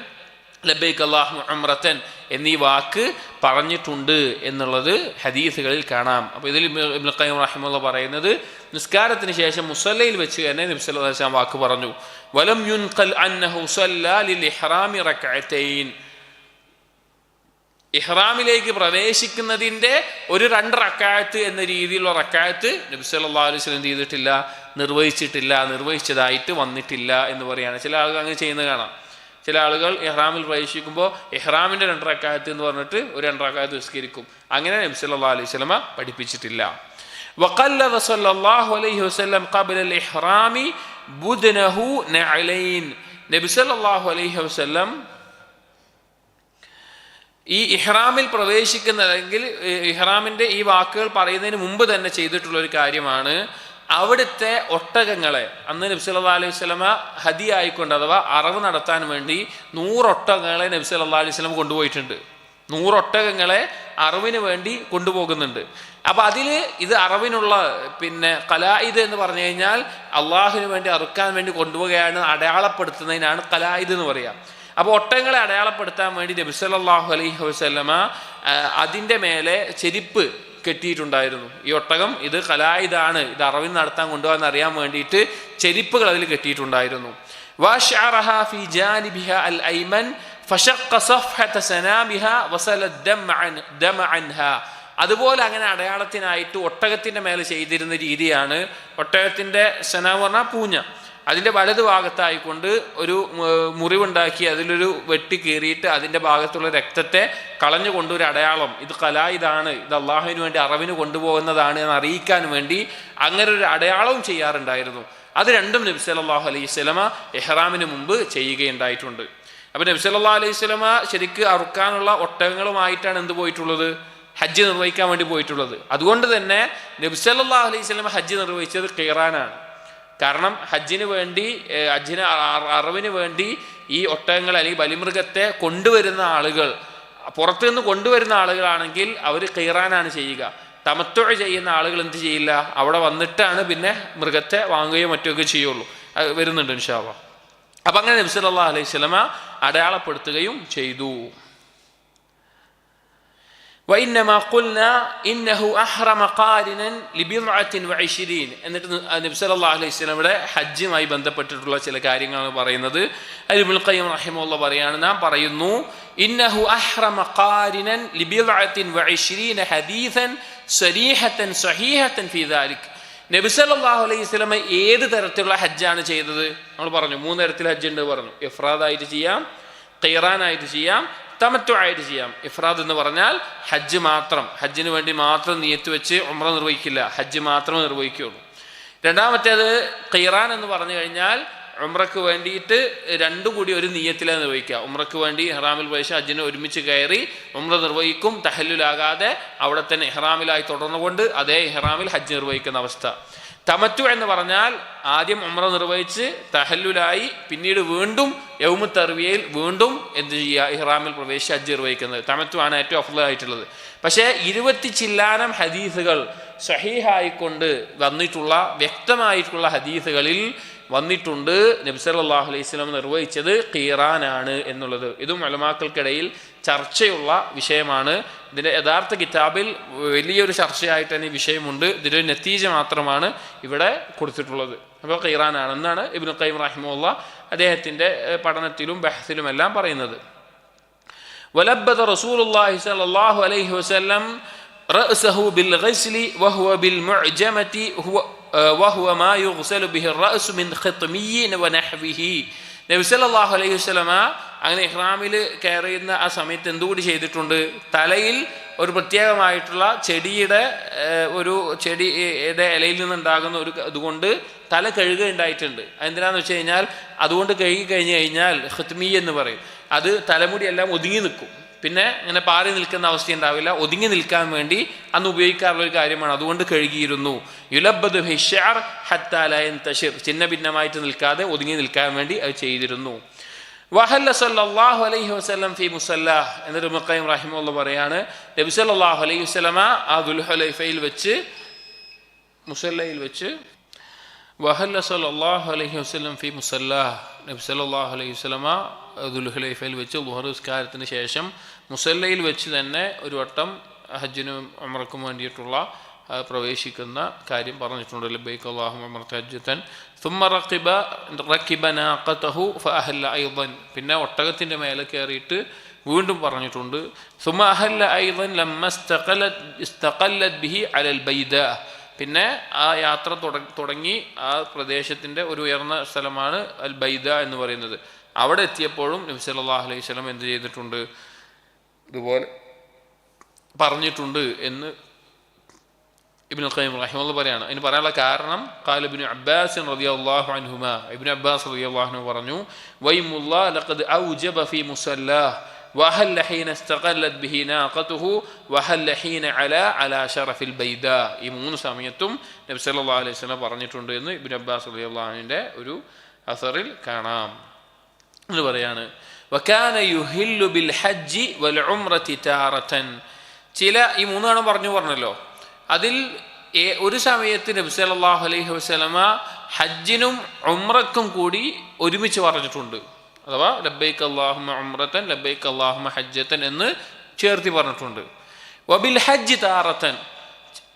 ലബ്ബൈക അല്ലാഹുമ്മ ഉംറതൻ എന്നീ വാക്ക് പറഞ്ഞിട്ടുണ്ട് എന്നുള്ളത് ഹദീസുകളിൽ കാണാം. അപ്പോൾ ഇതിൽ ഇബ്നുൽ ഖയ്യിം റഹിമഹുല്ലാഹ് പറയുന്നത്, നിസ്കാരത്തിന് ശേഷം മുസല്ലയിൽ വെച്ച് തന്നെ നബി സല്ലല്ലാഹു അലൈഹി വസല്ലം വാക്ക് പറഞ്ഞു. വലം യുൻഖൽ അന്നഹു സല്ല ലിൽ ഇഹ്റാമി റക്അതൈൻ. ഇഹ്റാമിലേക്ക് പ്രവേശിക്കുന്നതിൻ്റെ ഒരു 2 റക്അത്ത് എന്ന രീതിയിലുള്ള റക്അത്ത് നബി സല്ലല്ലാഹു അലൈഹി വസല്ലം ചെയ്തിട്ടില്ല, നിർവഹിച്ചതായിട്ട് വന്നിട്ടില്ല എന്ന് പറയുകയാണ്. ചില ആളുകൾ അങ്ങനെ ചെയ്യുന്നത് കാണാം. ചില ആളുകൾ ഇഹ്റാമിൽ പ്രവേശിക്കുമ്പോൾ ഇഹ്റാമിൻ്റെ 2 റക്അത്ത് എന്ന് പറഞ്ഞിട്ട് ഒരു 2 റക്അത്ത് നിസ്കരിക്കും. അങ്ങനെ നബി സല്ലല്ലാഹു അലൈഹി വസല്ലം പഠിപ്പിച്ചിട്ടില്ല. വഖല്ലദ സല്ലല്ലാഹു അലൈഹി വസല്ലം ഖബ്ല al-ഇഹ്റാം ബുദ്നഹു നഅലൈൻ. നബി സല്ലല്ലാഹു അലൈഹി വസല്ലം ഈ ഇഹ്റാമിൽ പ്രവേശിക്കുന്നതെങ്കിൽ ഇഹ്റാമിന്റെ ഈ വാക്കുകൾ പറയുന്നതിന് മുമ്പ് തന്നെ ചെയ്തിട്ടുള്ള ഒരു കാര്യമാണ്, അവിടുത്തെ ഒട്ടകങ്ങളെ അന്ന് നബി സല്ലല്ലാഹു അലൈഹി വസല്ലമ ഹദിയ ആയിക്കൊണ്ട് അഥവാ അറവ് നടത്താൻ വേണ്ടി 100 ഒട്ടകങ്ങളെ നബി സല്ലല്ലാഹു അലൈഹി വസല്ലം കൊണ്ടുപോയിട്ടുണ്ട്. 100 ഒട്ടകങ്ങളെ അറിവിന് വേണ്ടി കൊണ്ടുപോകുന്നുണ്ട്. അപ്പൊ അതില് ഇത് അറിവിനുള്ള കലായിദ് എന്ന് പറഞ്ഞു കഴിഞ്ഞാൽ അള്ളാഹുവിന് വേണ്ടി അറുക്കാൻ വേണ്ടി കൊണ്ടുപോവുകയാണ്, അടയാളപ്പെടുത്തുന്നതിനാണ് കലായിദ് എന്ന് പറയാം. അപ്പോൾ ഒട്ടകങ്ങളെ അടയാളപ്പെടുത്താൻ വേണ്ടി നബി സല്ലല്ലാഹു അലൈഹി വസല്ലമ അതിൻ്റെ മേലെ ചെരിപ്പ് കെട്ടിയിട്ടുണ്ടായിരുന്നു. ഈ ഒട്ടകം ഇത് കലായിദാണ്, ഇത് അറിവിന് നടത്താൻ കൊണ്ടുപോകാൻ അറിയാൻ വേണ്ടിയിട്ട് ചെരിപ്പുകൾ അതിൽ കെട്ടിയിട്ടുണ്ടായിരുന്നു. വശഅറഹാ ഫി ജാനിബിഹാ അൽ ഐമൻ ഫശഖ സഫഹത സനാമിഹാ വസല ദമ അൻഹാ. അതുപോലെ അങ്ങനെ അടയാളത്തിനായിട്ട് ഒട്ടകത്തിൻ്റെ മേലെ ചെയ്തിരുന്ന രീതിയാണ്, ഒട്ടകത്തിൻ്റെ സനാം പറഞ്ഞാൽ പൂഞ്ഞ, അതിൻ്റെ വലത് ഭാഗത്തായിക്കൊണ്ട് ഒരു മുറിവുണ്ടാക്കി അതിലൊരു വെട്ടി കീറിയിട്ട് അതിൻ്റെ ഭാഗത്തുള്ള രക്തത്തെ കളഞ്ഞുകൊണ്ട് ഒരു അടയാളം, ഇത് കലായിദാണ്, ഇത് അള്ളാഹുവിന് വേണ്ടി അറിവിന് കൊണ്ടുപോകുന്നതാണ് എന്ന് അറിയിക്കാൻ വേണ്ടി അങ്ങനെ ഒരു അടയാളവും ചെയ്യാറുണ്ടായിരുന്നു. അത് രണ്ടും നബി സല്ലല്ലാഹു അലൈഹി വസല്ലമ ഇഹ്റാമിന് മുമ്പ് ചെയ്യുകയുണ്ടായിട്ടുണ്ട്. അപ്പം നബി സല്ലല്ലാഹു അലൈഹി വസല്ലമ ശരിക്ക് അറുക്കാനുള്ള ഒട്ടകങ്ങളുമായിട്ടാണ് എന്ത് പോയിട്ടുള്ളത്, ഹജ്ജ് നിർവഹിക്കാൻ വേണ്ടി പോയിട്ടുള്ളത്. അതുകൊണ്ട് തന്നെ നബി സല്ലല്ലാഹു അലൈഹി വസല്ലമ ഹജ്ജ് നിർവഹിച്ചത് ഖിറാനാണ്. കാരണം ഹജ്ജിന് വേണ്ടി അറിവിന് വേണ്ടി ഈ ഒട്ടകങ്ങൾ അല്ലെങ്കിൽ ബലിമൃഗത്തെ കൊണ്ടുവരുന്ന ആളുകൾ, പുറത്തു നിന്ന് കൊണ്ടുവരുന്ന ആളുകളാണെങ്കിൽ അവർ ഖിറാനാണ് ചെയ്യുക. തമത്തു ചെയ്യുന്ന ആളുകൾ എന്ത് ചെയ്യില്ല, അവിടെ വന്നിട്ടാണ് പിന്നെ മൃഗത്തെ വാങ്ങുകയോ മറ്റൊക്കെ ചെയ്യുള്ളൂ. വരുന്നുണ്ട് ഇൻഷാ അല്ലാഹ്. അപ്പം അങ്ങനെ നബി സല്ലല്ലാഹു അലൈഹി വസല്ലമ അടയാളപ്പെടുത്തുകയും ചെയ്തു. وإنما قلنا إنه أحرم قارنا لبضعة وعشرين. എന്നിട്ട് നബി സല്ലല്ലാഹു അലൈഹി വസല്ലമയുടെ ഹജ്ജുമായി ബന്ധപ്പെട്ടിട്ടുള്ള ചില കാര്യങ്ങളാണ് പറയുന്നത്. ഇബ്നുൽ ഖയ്യിം റഹിമഹുല്ലാഹ് പറയാണ്, നാം പറയുന്നു ഇന്നഹു അഹ്റമ ഖാരിനൻ ലിബിദ്അത്തിൻ വഇശ്രീന ഹദീസൻ സരീഹത്തൻ സഹീഹത്തൻ ഫീ ദാലിക്. നബി സല്ലല്ലാഹു അലൈഹി വസല്ലമ ഏത് തരത്തിലുള്ള ഹജ്ജാണ് ചെയ്തത്? നമ്മൾ പറഞ്ഞു 3 തരത്തിൽ ഹജ്ജ് ഉണ്ട് പറഞ്ഞു. ഇഫ്രാദായിട്ട് ചെയ്യാം, ഖിറാനായിട്ട് ചെയ്യാം, തമത്തു ആയിട്ട് ചെയ്യാം. ഇഫ്രാദ് എന്ന് പറഞ്ഞാൽ ഹജ്ജ് മാത്രം, ഹജ്ജിന് വേണ്ടി മാത്രം നിയത്ത് വെച്ച് ഉംറ നിർവഹിക്കില്ല, ഹജ്ജ് മാത്രമേ നിർവഹിക്കുകയുള്ളൂ. രണ്ടാമത്തേത് ഖിറാൻ എന്ന് പറഞ്ഞു കഴിഞ്ഞാൽ ഉംറക്ക് വേണ്ടിയിട്ട് രണ്ടും കൂടി ഒരു നിയത്തിലാണ് നിർവഹിക്കുക. ഉംറക്ക് വേണ്ടി ഇഹ്റാമിൽ പ്രവേശിച്ച് ഹജ്ജിന് ഒരുമിച്ച് കയറി ഉംറ നിർവഹിക്കും, തഹല്ലുലാകാതെ അവിടെ തന്നെ ഇഹ്റാമിലായി തുടർന്നുകൊണ്ട് അതേ ഇഹ്റാമിൽ ഹജ്ജ് നിർവഹിക്കുന്ന അവസ്ഥ. തമത്തു എന്ന് പറഞ്ഞാൽ ആദ്യം ഉംറ നിർവഹിച്ച് തഹല്ലുലായി പിന്നീട് വീണ്ടും യൗമു തർവിയയിൽ വീണ്ടും എന്ത് ചെയ്യുക, ഇഹ്റാമിൽ പ്രവേശിച്ച് ഹജ്ജ് നിർവഹിക്കുന്നത്. തമത്തു ആണ് ഏറ്റവും അഫ്ളലായിട്ടുള്ളത്. പക്ഷേ 20 ചില്ലാനം ഹദീസുകൾ സഹീഹായിക്കൊണ്ട് വന്നിട്ടുള്ള വ്യക്തമായിട്ടുള്ള ഹദീസുകളിൽ വന്നിട്ടുണ്ട് നബി സല്ലല്ലാഹു അലൈഹി വസല്ലം നിർവഹിച്ചത് ഖിറാനാണ് എന്നുള്ളത്. ഇതും ഉലമാക്കൾക്കിടയിൽ ചർച്ചയുള്ള വിഷയമാണ്. ഇതിൻ്റെ യഥാർത്ഥ കിതാബിൽ വലിയൊരു ചർച്ചയായിട്ട് തന്നെ ഈ വിഷയമുണ്ട്. ഇതിൻ്റെ നതീജ മാത്രമാണ് ഇവിടെ കൊടുത്തിട്ടുള്ളത്. അപ്പോൾ ഖിറാനാണെന്നാണ് ഇബ്നുൽ ഖയ്യിം റഹിമഹുല്ലാഹ് അദ്ദേഹത്തിൻ്റെ പഠനത്തിലും ബഹ്സിലുമെല്ലാം പറയുന്നത്. വലബ്ബദ റസൂലുള്ളാഹി സ്വല്ലല്ലാഹു അലൈഹി വസല്ലം റഅസഹു ബിൽ ഗസ്ലി വഹുവ ബിൽ മുഅ്ജമതി വഹുവ മാ യുഗ്സലു ബിഹി റഅസ് മിൻ ഖിത്മിയ്യിൻ വനഹ്വിഹി. നബി സല്ലല്ലാഹു അലൈഹി വസല്ലമ അങ്ങനെ ഇഹ്റാമിൽ കയറുന്ന ആ സമയത്ത് എന്തുകൂടി ചെയ്തിട്ടുണ്ട്, തലയിൽ ഒരു പ്രത്യേകമായിട്ടുള്ള ചെടിയുടെ ഇലയിൽ നിന്നുണ്ടാകുന്ന ഒരു ഇതുകൊണ്ട് തല കഴുകുകയുണ്ടായിട്ടുണ്ട്. അതെന്തിനാന്ന് വെച്ച് കഴിഞ്ഞാൽ അതുകൊണ്ട് കഴുകി കഴിഞ്ഞ് കഴിഞ്ഞാൽ ഖിത്മി എന്ന് പറയും, അത് തലമുടി എല്ലാം ഒതുങ്ങി നിൽക്കും, പിന്നെ ഇങ്ങനെ പാറി നിൽക്കുന്ന അവസ്ഥ ഉണ്ടാവില്ല, ഒതുങ്ങി നിൽക്കാൻ വേണ്ടി അന്ന് ഉപയോഗിക്കാറുള്ള ഒരു കാര്യമാണ്. അതുകൊണ്ട് കഴുകിയിരുന്നു. യുലബ്ബദു ബിശ്ശഅർ ഹത്താ ലാ യൻതശിർ, ചിന്ന ഭിന്നമായിട്ട് നിൽക്കാതെ ഒതുങ്ങി നിൽക്കാൻ വേണ്ടി അത് ചെയ്തിരുന്നു. വഹല്ല സല്ലല്ലാഹു അലൈഹി വസല്ലം ഫി മുസല്ലാഹ്. എന്നിട്ട് ഇബ്നുൽ ഖയ്യിം റഹിമഹുല്ലാഹ് പറയാണ്, നബി സല്ലല്ലാഹു അലൈഹി വസല്ലമ ആ ദുൽഹുലൈഫയിൽ വെച്ച് മുസല്ലയിൽ വെച്ച് വഹല്ല സല്ലല്ലാഹു അലൈഹി വസല്ലം ഫി മുസല്ലാഹ്. നബി സല്ലല്ലാഹു അലൈഹി വസല്ലമ ദുൽഹുലൈഫയിൽ വെച്ച് ളുഹർ നിസ്കാരത്തിന് ശേഷം മുസല്ലയിൽ വെച്ച് തന്നെ ഒരു വട്ടം ഹജ്ജിനും ഉംറക്കും വേണ്ടിയിട്ടുള്ള പ്രവേശിക്കുന്ന കാര്യം പറഞ്ഞിട്ടുണ്ട്. ലബ്ബൈക അല്ലാഹുമ്മ ഉംറതൻ ഹജ്ജതൻ സുമ്മ റക്കിബ നാഖതഹു ഫഅഹല്ല അയ്ളൻ. പിന്നെ ഒട്ടകത്തിൻ്റെ മേലെ കയറിയിട്ട് വീണ്ടും പറഞ്ഞിട്ടുണ്ട്. സുമ്മ അഹല്ല അയ്ളൻ ലമ്മ ഇസ്തഖല്ലത് ബിഹി അലൽ ബൈദാ. പിന്നെ ആ യാത്ര തുടങ്ങി ആ പ്രദേശത്തിൻ്റെ ഒരു ഉയർന്ന സ്ഥലമാണ് അൽ ബൈദ എന്ന് പറയുന്നത്. അവിടെ എത്തിയപ്പോഴും നബി സല്ലല്ലാഹു അലൈഹി വസല്ലം എന്ത് ചെയ്തിട്ടുണ്ട്, ഇതുപോലെ പറഞ്ഞിട്ടുണ്ട് എന്ന് ഇബ്നുൽ ഖയ്യിം റഹിമഹുല്ലാഹ് പറയാണ്. അതിന് പറയാനുള്ള കാരണം ഖാല ഇബ്നു അബ്ബാസ് റളിയല്ലാഹു അൻഹുമാ, ഇബ്നു അബ്ബാസ് റളിയല്ലാഹു അൻഹു പറഞ്ഞു, വൈമുല്ലാഹ് ലഖദ് ഔജബ ഫീ മുസല്ലാഹ് വഹല്ല ഹീന ഇസ്തഖല്ലത് ബിഹി നാഖതുഹു വഹല്ല ഹീന അലാ ശറഫിൽ ബൈദാ. ഈ 3 സമയത്തും നബി സല്ലല്ലാഹു അലൈഹി വസല്ലം പറഞ്ഞിട്ടുണ്ട് എന്ന് ഇബ്നു അബ്ബാസ് റളിയല്ലാഹു അൻഹുവിന്റെ ഒരു അസറിൽ കാണാം. എന്ന് പറയാണ്, വകാന യുഹില്ലു ബിൽ ഹജ്ജി വൽ ഉംറതി താറതൻ. ചില ഈ 3 പറഞ്ഞല്ലോ, അതിൽ ഒരു സമയത്ത് നബി സല്ലല്ലാഹു അലൈഹി വസല്ലമ ഹജ്ജിനും ഉംറക്കും കൂടി ഒരുമിച്ച് പറഞ്ഞിട്ടുണ്ട്. അഥവാ ലബ്ബൈക അല്ലാഹുമ്മ ഉംറതൻ ലബ്ബൈക അല്ലാഹുമ്മ ഹജ്ജതൻ എന്ന് ചേർത്തി പറഞ്ഞിട്ടുണ്ട്. വബിൽ ഹജ്ജ് താറതൻ,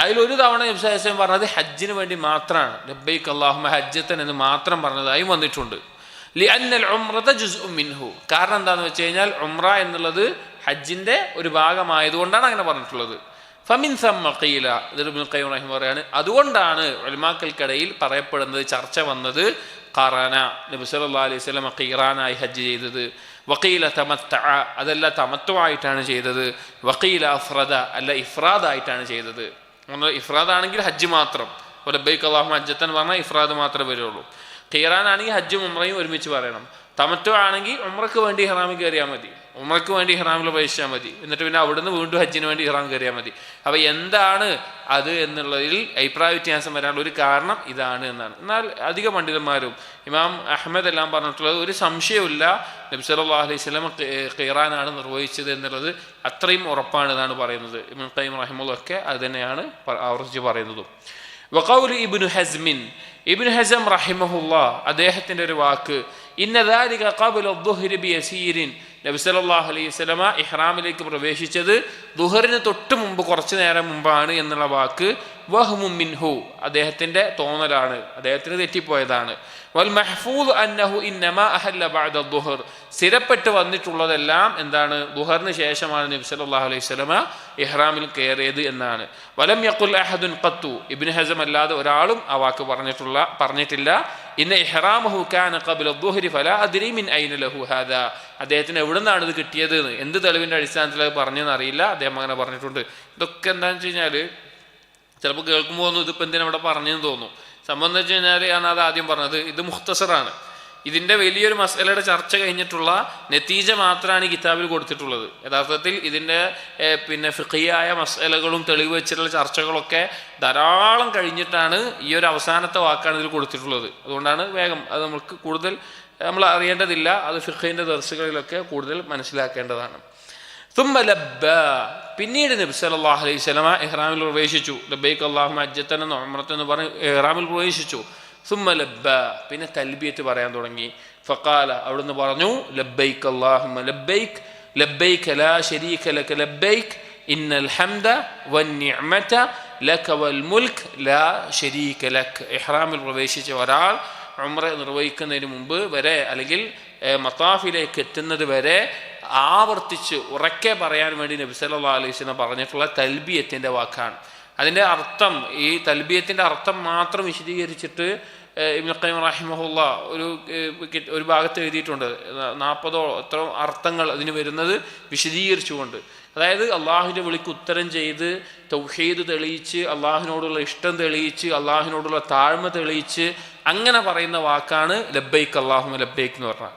അതിലൊരു തവണ നബി സല്ലല്ലാഹു അലൈഹി വസല്ലം പറഞ്ഞത് ഹജ്ജിന് വേണ്ടി മാത്രമാണ്, ലബ്ബൈക അല്ലാഹുമ്മ ഹജ്ജതൻ എന്ന് മാത്രം പറഞ്ഞതായും വന്നിട്ടുണ്ട്. ലിഅന്നൽ ഉംറത ജുസ്ഉം മിൻഹു, കാരണം എന്താണെന്ന് വെച്ച് കഴിഞ്ഞാൽ ഉംറ എന്നുള്ളത് ഹജ്ജിന്റെ ഒരു ഭാഗമായതുകൊണ്ടാണ് അങ്ങനെ പറഞ്ഞിട്ടുള്ളത്. ഫമിൻ സമ്മ ഖീല, ഇബ്നുൽ ഖയ്യിം റഹിമഹു പറയാണ്, അതുകൊണ്ടാണ് ഉലമാക്കൾക്കിടയിൽ പറയപ്പെടുന്നത്, ചർച്ച വന്നത്, ഖറന നബി സല്ലല്ലാഹു അലൈഹി വസല്ലം ഖീറാനായി ഹജ്ജ് ചെയ്തത്, വഖീല തമത്തഅ അതല്ല തമത്തുആയിട്ടാണ് ചെയ്തത്, വഖീല അഫ്റദ അല്ല ഇഫ്രാദായിട്ടാണ് ചെയ്തത്. ഇഫ്രാദാണെങ്കിൽ ഹജ്ജ് മാത്രം, ലബ്ബൈക അല്ലാഹുമ്മ ഹജ്ജതൻ പറഞ്ഞാൽ ഇഫ്രാദ് മാത്രമേ വരുള്ളൂ. ഖീറാനാണെങ്കിൽ ഹജ്ജും ഉംറയും ഒരുമിച്ച് പറയണം. തമത്തു ആണെങ്കിൽ ഉംറയ്ക്ക് വേണ്ടി ഇഹ്റാമിൽ കയറിയാൽ മതി, ഉംറയ്ക്ക് വേണ്ടി ഇഹ്റാമിൽ പ്രവേശിച്ചാൽ മതി, എന്നിട്ട് പിന്നെ അവിടുന്ന് വീണ്ടും ഹജ്ജിന് വേണ്ടി ഇഹ്റാം കയറിയാൽ മതി. അപ്പോൾ എന്താണ് അത് എന്നുള്ളതിൽ അഭിപ്രായ വ്യത്യാസം വരാനുള്ള ഒരു കാരണം ഇതാണ് എന്നാണ്. എന്നാൽ അധിക പണ്ഡിതന്മാരും ഇമാം അഹ്മദ് എല്ലാം പറഞ്ഞിട്ടുള്ളത് ഒരു സംശയമില്ല, നബി സല്ലല്ലാഹു അലൈഹി വസല്ലം ഖീറാനാണ് നിർവഹിച്ചത് എന്നുള്ളത് അത്രയും ഉറപ്പാണ് എന്നാണ് പറയുന്നത്. ഇബ്നുൽ ഖയ്യിം റഹിമഹുല്ലാഹ് ഒക്കെ അത് തന്നെയാണ് ആവർത്തിച്ച് പറയുന്നതും. വഖൗലു ഇബ്നു ഹസ്മിൻ, ഇബ്നു ഹസം റഹിമഹുല്ലാഹ് അദ്ദേഹത്തിൻ്റെ ഒരു വാക്ക്, ഇന്ന ദാലിക ഖബ്ല അദ്ദുഹ്രി ബിയസീരിൻ, നബി സല്ലല്ലാഹു അലൈഹി വസല്ലമ ഇഹ്റാമിലേക്ക് പ്രവേശിച്ചത് ദുഹറിന് തൊട്ട് മുമ്പ്, കുറച്ച് നേരം മുമ്പാണ് എന്നുള്ള വാക്ക് വഹ്മും മിൻഹു, അദ്ദേഹത്തിൻ്റെ തോന്നലാണ്, അദ്ദേഹത്തിന് തെറ്റിപ്പോയതാണ്. വൽ മഹ്ഫൂദ് അന്നഹു ഇന്നമാ അഹല്ല ബഅദ അദ്ദുഹർ, സ്ഥിരപ്പെട്ട് വന്നിട്ടുള്ളതെല്ലാം എന്താണ്, ദുഹറിന് ശേഷമാണ് നബി സല്ലല്ലാഹു അലൈഹി വസല്ലമ ഇഹ്റാമിൽ കയറിയത് എന്നാണ്. വലം യഖുൽ അഹദുൻ ഖത്തു, ഇബ്നു ഹസം അല്ലാതെ ഒരാളും ആ വാക്ക് പറഞ്ഞിട്ടില്ല. ഇന്ന ഇഹ്റാമഹു കാന ഖബ്ല അദ്ദുഹരി ഫലാ അദ്രി മിൻ ഐന ലഹു ഹാദാ, അദ്ദേഹത്തിന് എവിടെ നിന്നാണ് ഇത് കിട്ടിയത്, എന്ത് തെളിവിൻ്റെ അടിസ്ഥാനത്തിൽ അത് പറഞ്ഞെന്ന് അറിയില്ല, അദ്ദേഹം അങ്ങനെ പറഞ്ഞിട്ടുണ്ട്. ഇതൊക്കെ എന്താണെന്ന് വെച്ച് കഴിഞ്ഞാൽ ചിലപ്പോൾ കേൾക്കുമ്പോൾ ഒന്നും ഇതിപ്പോൾ എന്തിനാ ഇവിടെ പറഞ്ഞെന്ന് തോന്നും. സംഭവം എന്ന് വെച്ച് കഴിഞ്ഞാൽ ആണ് അത് ആദ്യം പറഞ്ഞത്, ഇത് മുഖ്തസറാണ്, ഇതിൻ്റെ വലിയൊരു മസലയുടെ ചർച്ച കഴിഞ്ഞിട്ടുള്ള നെത്തീജ മാത്രമാണ് ഈ കിതാബിൽ കൊടുത്തിട്ടുള്ളത്. യഥാർത്ഥത്തിൽ ഇതിൻ്റെ പിന്നെ ഫിഖിയായ മസലകളും തെളിവ് വെച്ചിട്ടുള്ള ചർച്ചകളൊക്കെ ധാരാളം കഴിഞ്ഞിട്ടാണ് ഈ ഒരു അവസാനത്തെ വാക്കാണ് ഇതിൽ കൊടുത്തിട്ടുള്ളത്. അതുകൊണ്ടാണ് വേഗം അത് നമുക്ക് കൂടുതൽ നമ്മൾ അറിയേണ്ടതില്ല, അത് ഫിഖിൻ്റെ ദർസുകളിലൊക്കെ കൂടുതൽ മനസ്സിലാക്കേണ്ടതാണ്. തുമ്മ ലബ്ബ, പിന്നീട് നബി സല്ലല്ലാഹു അലൈഹി വസല്ലമ ഇഹ്റാമിൽ പ്രവേശിച്ചു. ലബ്ബൈക അല്ലാഹുമ്മ ഹജ്ജതൻ എന്ന ഉംറത്ത് എന്ന് പറഞ്ഞ് ഇഹ്റാമിൽ പ്രവേശിച്ചു. സുമ്മ ലബ്ബ, പിന്നെ തൽബിയത്ത് പറയാൻ തുടങ്ങി. ഫഖാല, അവിടുന്ന് പറഞ്ഞു, ലബ്ബൈക അല്ലാഹുമ്മ ലബ്ബൈക ലബ്ബൈക ലാ ശരീക ലക ലബ്ബൈക ഇന്നൽ ഹംദ വന്നിഅമത ലക വൽ മുൽക്ക് ലാ ശരീക ലക. ഇഹ്റാമിൽ പ്രവേശിച്ച ഒരാൾ ഉംറ നിർവഹിക്കുന്നതിന് മുമ്പ് വരെ അല്ലെങ്കിൽ മത്താഫിലേക്ക് എത്തുന്നത് വരെ ആവർത്തിച്ച് ഉറക്കെ പറയാൻ വേണ്ടി നബി സല്ലല്ലാഹു അലൈഹി വസല്ലം പറഞ്ഞിട്ടുള്ള തൽബിയത്തിൻ്റെ വാക്കാണ്. അതിൻ്റെ അർത്ഥം, ഈ തൽബിയത്തിൻ്റെ അർത്ഥം മാത്രം വിശദീകരിച്ചിട്ട് ഇബ്നുൽ ഖയ്യിം റഹിമഹുല്ലാഹ് ഒരു ഭാഗത്ത് എഴുതിയിട്ടുണ്ട്. 40 എത്ര അർത്ഥങ്ങൾ അതിന് വരുന്നത് വിശദീകരിച്ചുകൊണ്ട്. അതായത് അള്ളാഹുവിൻ്റെ വിളിക്ക് ഉത്തരം ചെയ്ത് തൗഹീദ് തെളിയിച്ച്, അള്ളാഹുവിനോടുള്ള ഇഷ്ടം തെളിയിച്ച്, അള്ളാഹുവിനോടുള്ള താഴ്മ തെളിയിച്ച് അങ്ങനെ പറയുന്ന വാക്കാണ് ലബ്ബൈക്ക് അല്ലാഹുമ്മ ലബ്ബൈക്ക് എന്ന് പറഞ്ഞാൽ.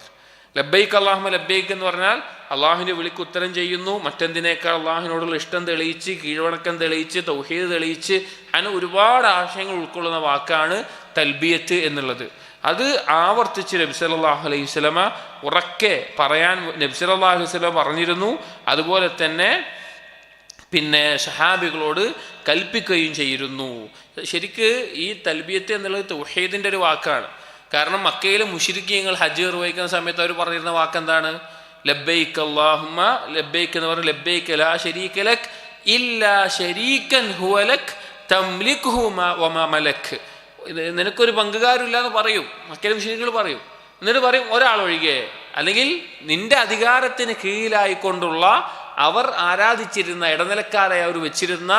ലബ്ബൈക്ക് അല്ലാഹുമ്മ ലബ്ബൈക്ക് എന്ന് പറഞ്ഞാൽ അള്ളാഹുവിൻ്റെ വിളിക്ക് ഉത്തരം ചെയ്യുന്നു, മറ്റെന്തിനേക്കാൾ അള്ളാഹുവിനോടുള്ള ഇഷ്ടം തെളിയിച്ച്, കീഴ്വണക്കം തെളിയിച്ച്, തൗഹീദ് തെളിയിച്ച്, അങ്ങനെ ഒരുപാട് ആശയങ്ങൾ ഉൾക്കൊള്ളുന്ന വാക്കാണ് തൽബിയത്ത് എന്നുള്ളത്. അത് ആവർത്തിച്ച് നബി സല്ലല്ലാഹു അലൈഹി വസല്ലമ ഉറക്കെ പറയാൻ നബി സല്ലല്ലാഹു അലൈഹി വസല്ലമ പറഞ്ഞിരുന്നു. അതുപോലെ തന്നെ പിന്നെ സഹാബികളോട് കൽപ്പിക്കുകയും ചെയ്തിരുന്നു. ശരിക്ക് ഈ തൽബിയത്ത് എന്നുള്ളത് തൗഹീദിൻ്റെ ഒരു വാക്കാണ്. കാരണം മക്കയിലെ മുശ്രിക്കീങ്ങൾ ഹജ്ജ് നിർവഹിക്കുന്ന സമയത്ത് അവർ പറഞ്ഞിരുന്ന വാക്ക് എന്താണ്? ലബ്ബൈക അല്ലാഹുമ്മ ലബ്ബൈക എന്ന് പറഞ്ഞാൽ ലബ്ബൈക ലാ ശരീക ലക് ഇല്ലാ ശരീകൻ ഹുവ ലക് തംലികുഹു വമാ മലക്. നിനക്കൊരു പങ്കുകാരില്ല എന്ന് പറയും, മക്കയിലെ മുശ്രിക്കുകൾ പറയും. എന്നിട്ട് പറയും ഒരാളൊഴികെ, അല്ലെങ്കിൽ നിന്റെ അധികാരത്തിന് കീഴിലായിക്കൊണ്ടുള്ള അവർ ആരാധിച്ചിരുന്ന ഇടനിലക്കാരായി അവർ വെച്ചിരുന്ന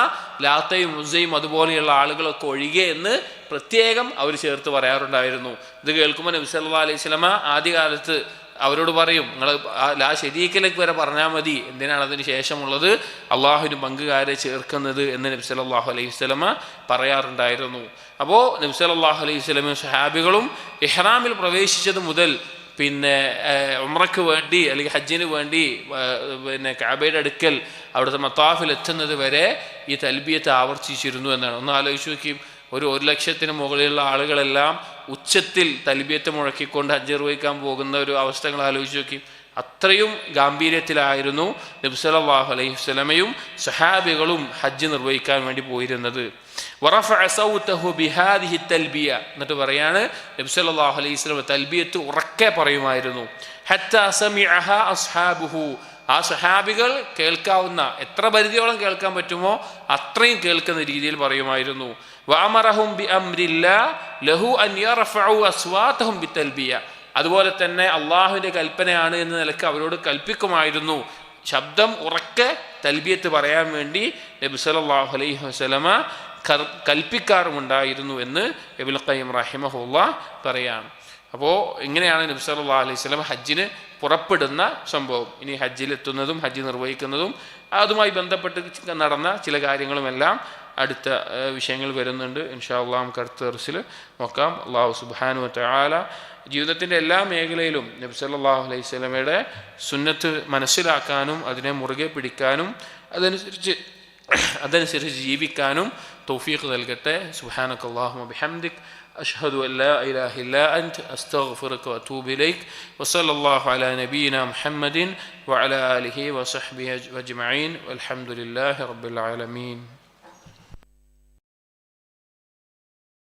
ലാത്തയും ഉസ്സയും അതുപോലെയുള്ള ആളുകളൊക്കെ ഒഴികെ എന്ന് പ്രത്യേകം അവർ ചേർത്ത് പറയാറുണ്ടായിരുന്നു. ഇത് കേൾക്കുമ്പോൾ നബി സല്ലല്ലാഹു അലൈഹി വസല്ലമ ആദ്യകാലത്ത് അവരോട് പറയും, നിങ്ങൾ ലാ ശരീക്കിലേക്ക് വരെ പറഞ്ഞാൽ മതി, എന്തിനാണ് അതിന് ശേഷമുള്ളത് അള്ളാഹുവിന് പങ്കുകാരെ ചേർക്കുന്നത് എന്ന് നബി സല്ലല്ലാഹു അലൈഹി വസല്ലമ പറയാറുണ്ടായിരുന്നു. അപ്പോൾ നബി സല്ലല്ലാഹു അലൈഹി വസല്ലമയും സ്വഹാബികളും ഇഹ്റാമിൽ പ്രവേശിച്ചത് മുതൽ പിന്നെ ഉംറയ്ക്ക് വേണ്ടി അല്ലെങ്കിൽ ഹജ്ജിന് വേണ്ടി പിന്നെ കഅബയുടെ അടുക്കൽ അവിടുത്തെ മത്താഫിൽ എത്തുന്നത് വരെ ഈ തൽബിയത്ത് ആവർത്തിച്ചിരുന്നു എന്നാണ്. ഒന്ന് ആലോചിച്ച് നോക്കി, 1,00,000 മുകളിലുള്ള ആളുകളെല്ലാം ഉച്ചത്തിൽ തൽബിയത്ത് മുഴക്കിക്കൊണ്ട് ഹജ്ജ് നിർവഹിക്കാൻ പോകുന്ന ഒരു അവസ്ഥകൾ ആലോചിച്ച് നോക്കി. അത്രയും ഗാംഭീര്യത്തിലായിരുന്നു നബി സല്ലല്ലാഹു അലൈഹി വസല്ലമയും സ്വഹാബികളും ഹജ്ജ് നിർവഹിക്കാൻ വേണ്ടി പോയിരുന്നത്. വറഫഅ സൗതഹു ബിഹാദിഹി തൽബിയ, എന്നിട്ട് പറയാണ് നബി സല്ലല്ലാഹു അലൈഹി വസല്ലം തൽബിയത്ത് ഉറക്കെ പറയുമായിരുന്നു. ഹത്താ സമിഅഹ അസ്ഹാബുഹു, ആ സ്വഹാബികൾ കേൾക്കാവുന്ന എത്ര പരിധിയോളം കേൾക്കാൻ പറ്റുമോ അത്രയും കേൾക്കുന്ന രീതിയിൽ പറയുമായിരുന്നു. വഅമറഹും ബിഅംരില്ലാഹി ലഹു അൻ യർഫഉ അസ്വാതഹും ബിതൽബിയ, അതുപോലെ തന്നെ അള്ളാഹുവിൻ്റെ കൽപ്പനയാണ് എന്ന നിലക്ക് അവരോട് കൽപ്പിക്കുമായിരുന്നു, ശബ്ദം ഉറക്കെ തൽബിയത്ത് പറയാൻ വേണ്ടി നബി സല്ലല്ലാഹു അലൈഹി വസല്ലമ കൽപ്പിക്കാറുമുണ്ടായിരുന്നു എന്ന് ഇബ്നുൽ ഖയ്യിം റഹിമഹുല്ലാഹ് പറയാണ്. അപ്പോൾ ഇങ്ങനെയാണ് നബി സല്ലല്ലാഹു അലൈഹി വസല്ലം ഹജ്ജിന് പുറപ്പെടുന്ന സംഭവം. ഇനി ഹജ്ജിലെത്തുന്നതും ഹജ്ജ് നിർവഹിക്കുന്നതും അതുമായി ബന്ധപ്പെട്ട് നടന്ന ചില കാര്യങ്ങളുമെല്ലാം അടുത്ത വിഷയങ്ങൾ വരുന്നുണ്ട്. ഇൻഷാ അല്ലാഹ് നമുക്ക് അടുത്ത ദർസിൽ നോക്കാം. അല്ലാഹു സുബ്ഹാനഹു വ തആല ജീവിതത്തിൻ്റെ എല്ലാ മേഖലയിലും നബി സല്ലല്ലാഹു അലൈഹി വസല്ലമയുടെ സുന്നത്ത് മനസ്സിലാക്കാനും അതിനെ മുറുകെ പിടിക്കാനും അതനുസരിച്ച് ജീവിക്കാനും തൗഫീഖ് നൽകട്ടെ. സുബ്ഹാനകല്ലാഹുമ്മ ബിഹംദിക് അഷ്ഹദു അൻ ലാ ഇലാഹ ഇല്ലാ അൻത അസ്തഗ്ഫിറുക വഅതൂബു ഇലൈക് വസല്ലല്ലാഹു അലാ നബിയിനാ മുഹമ്മദിൻ വഅലാ ആലിഹി വസഹ്ബിഹി അജ്മഈൻ വൽഹംദുലില്ലാഹി റബ്ബിൽ ആലമീൻ.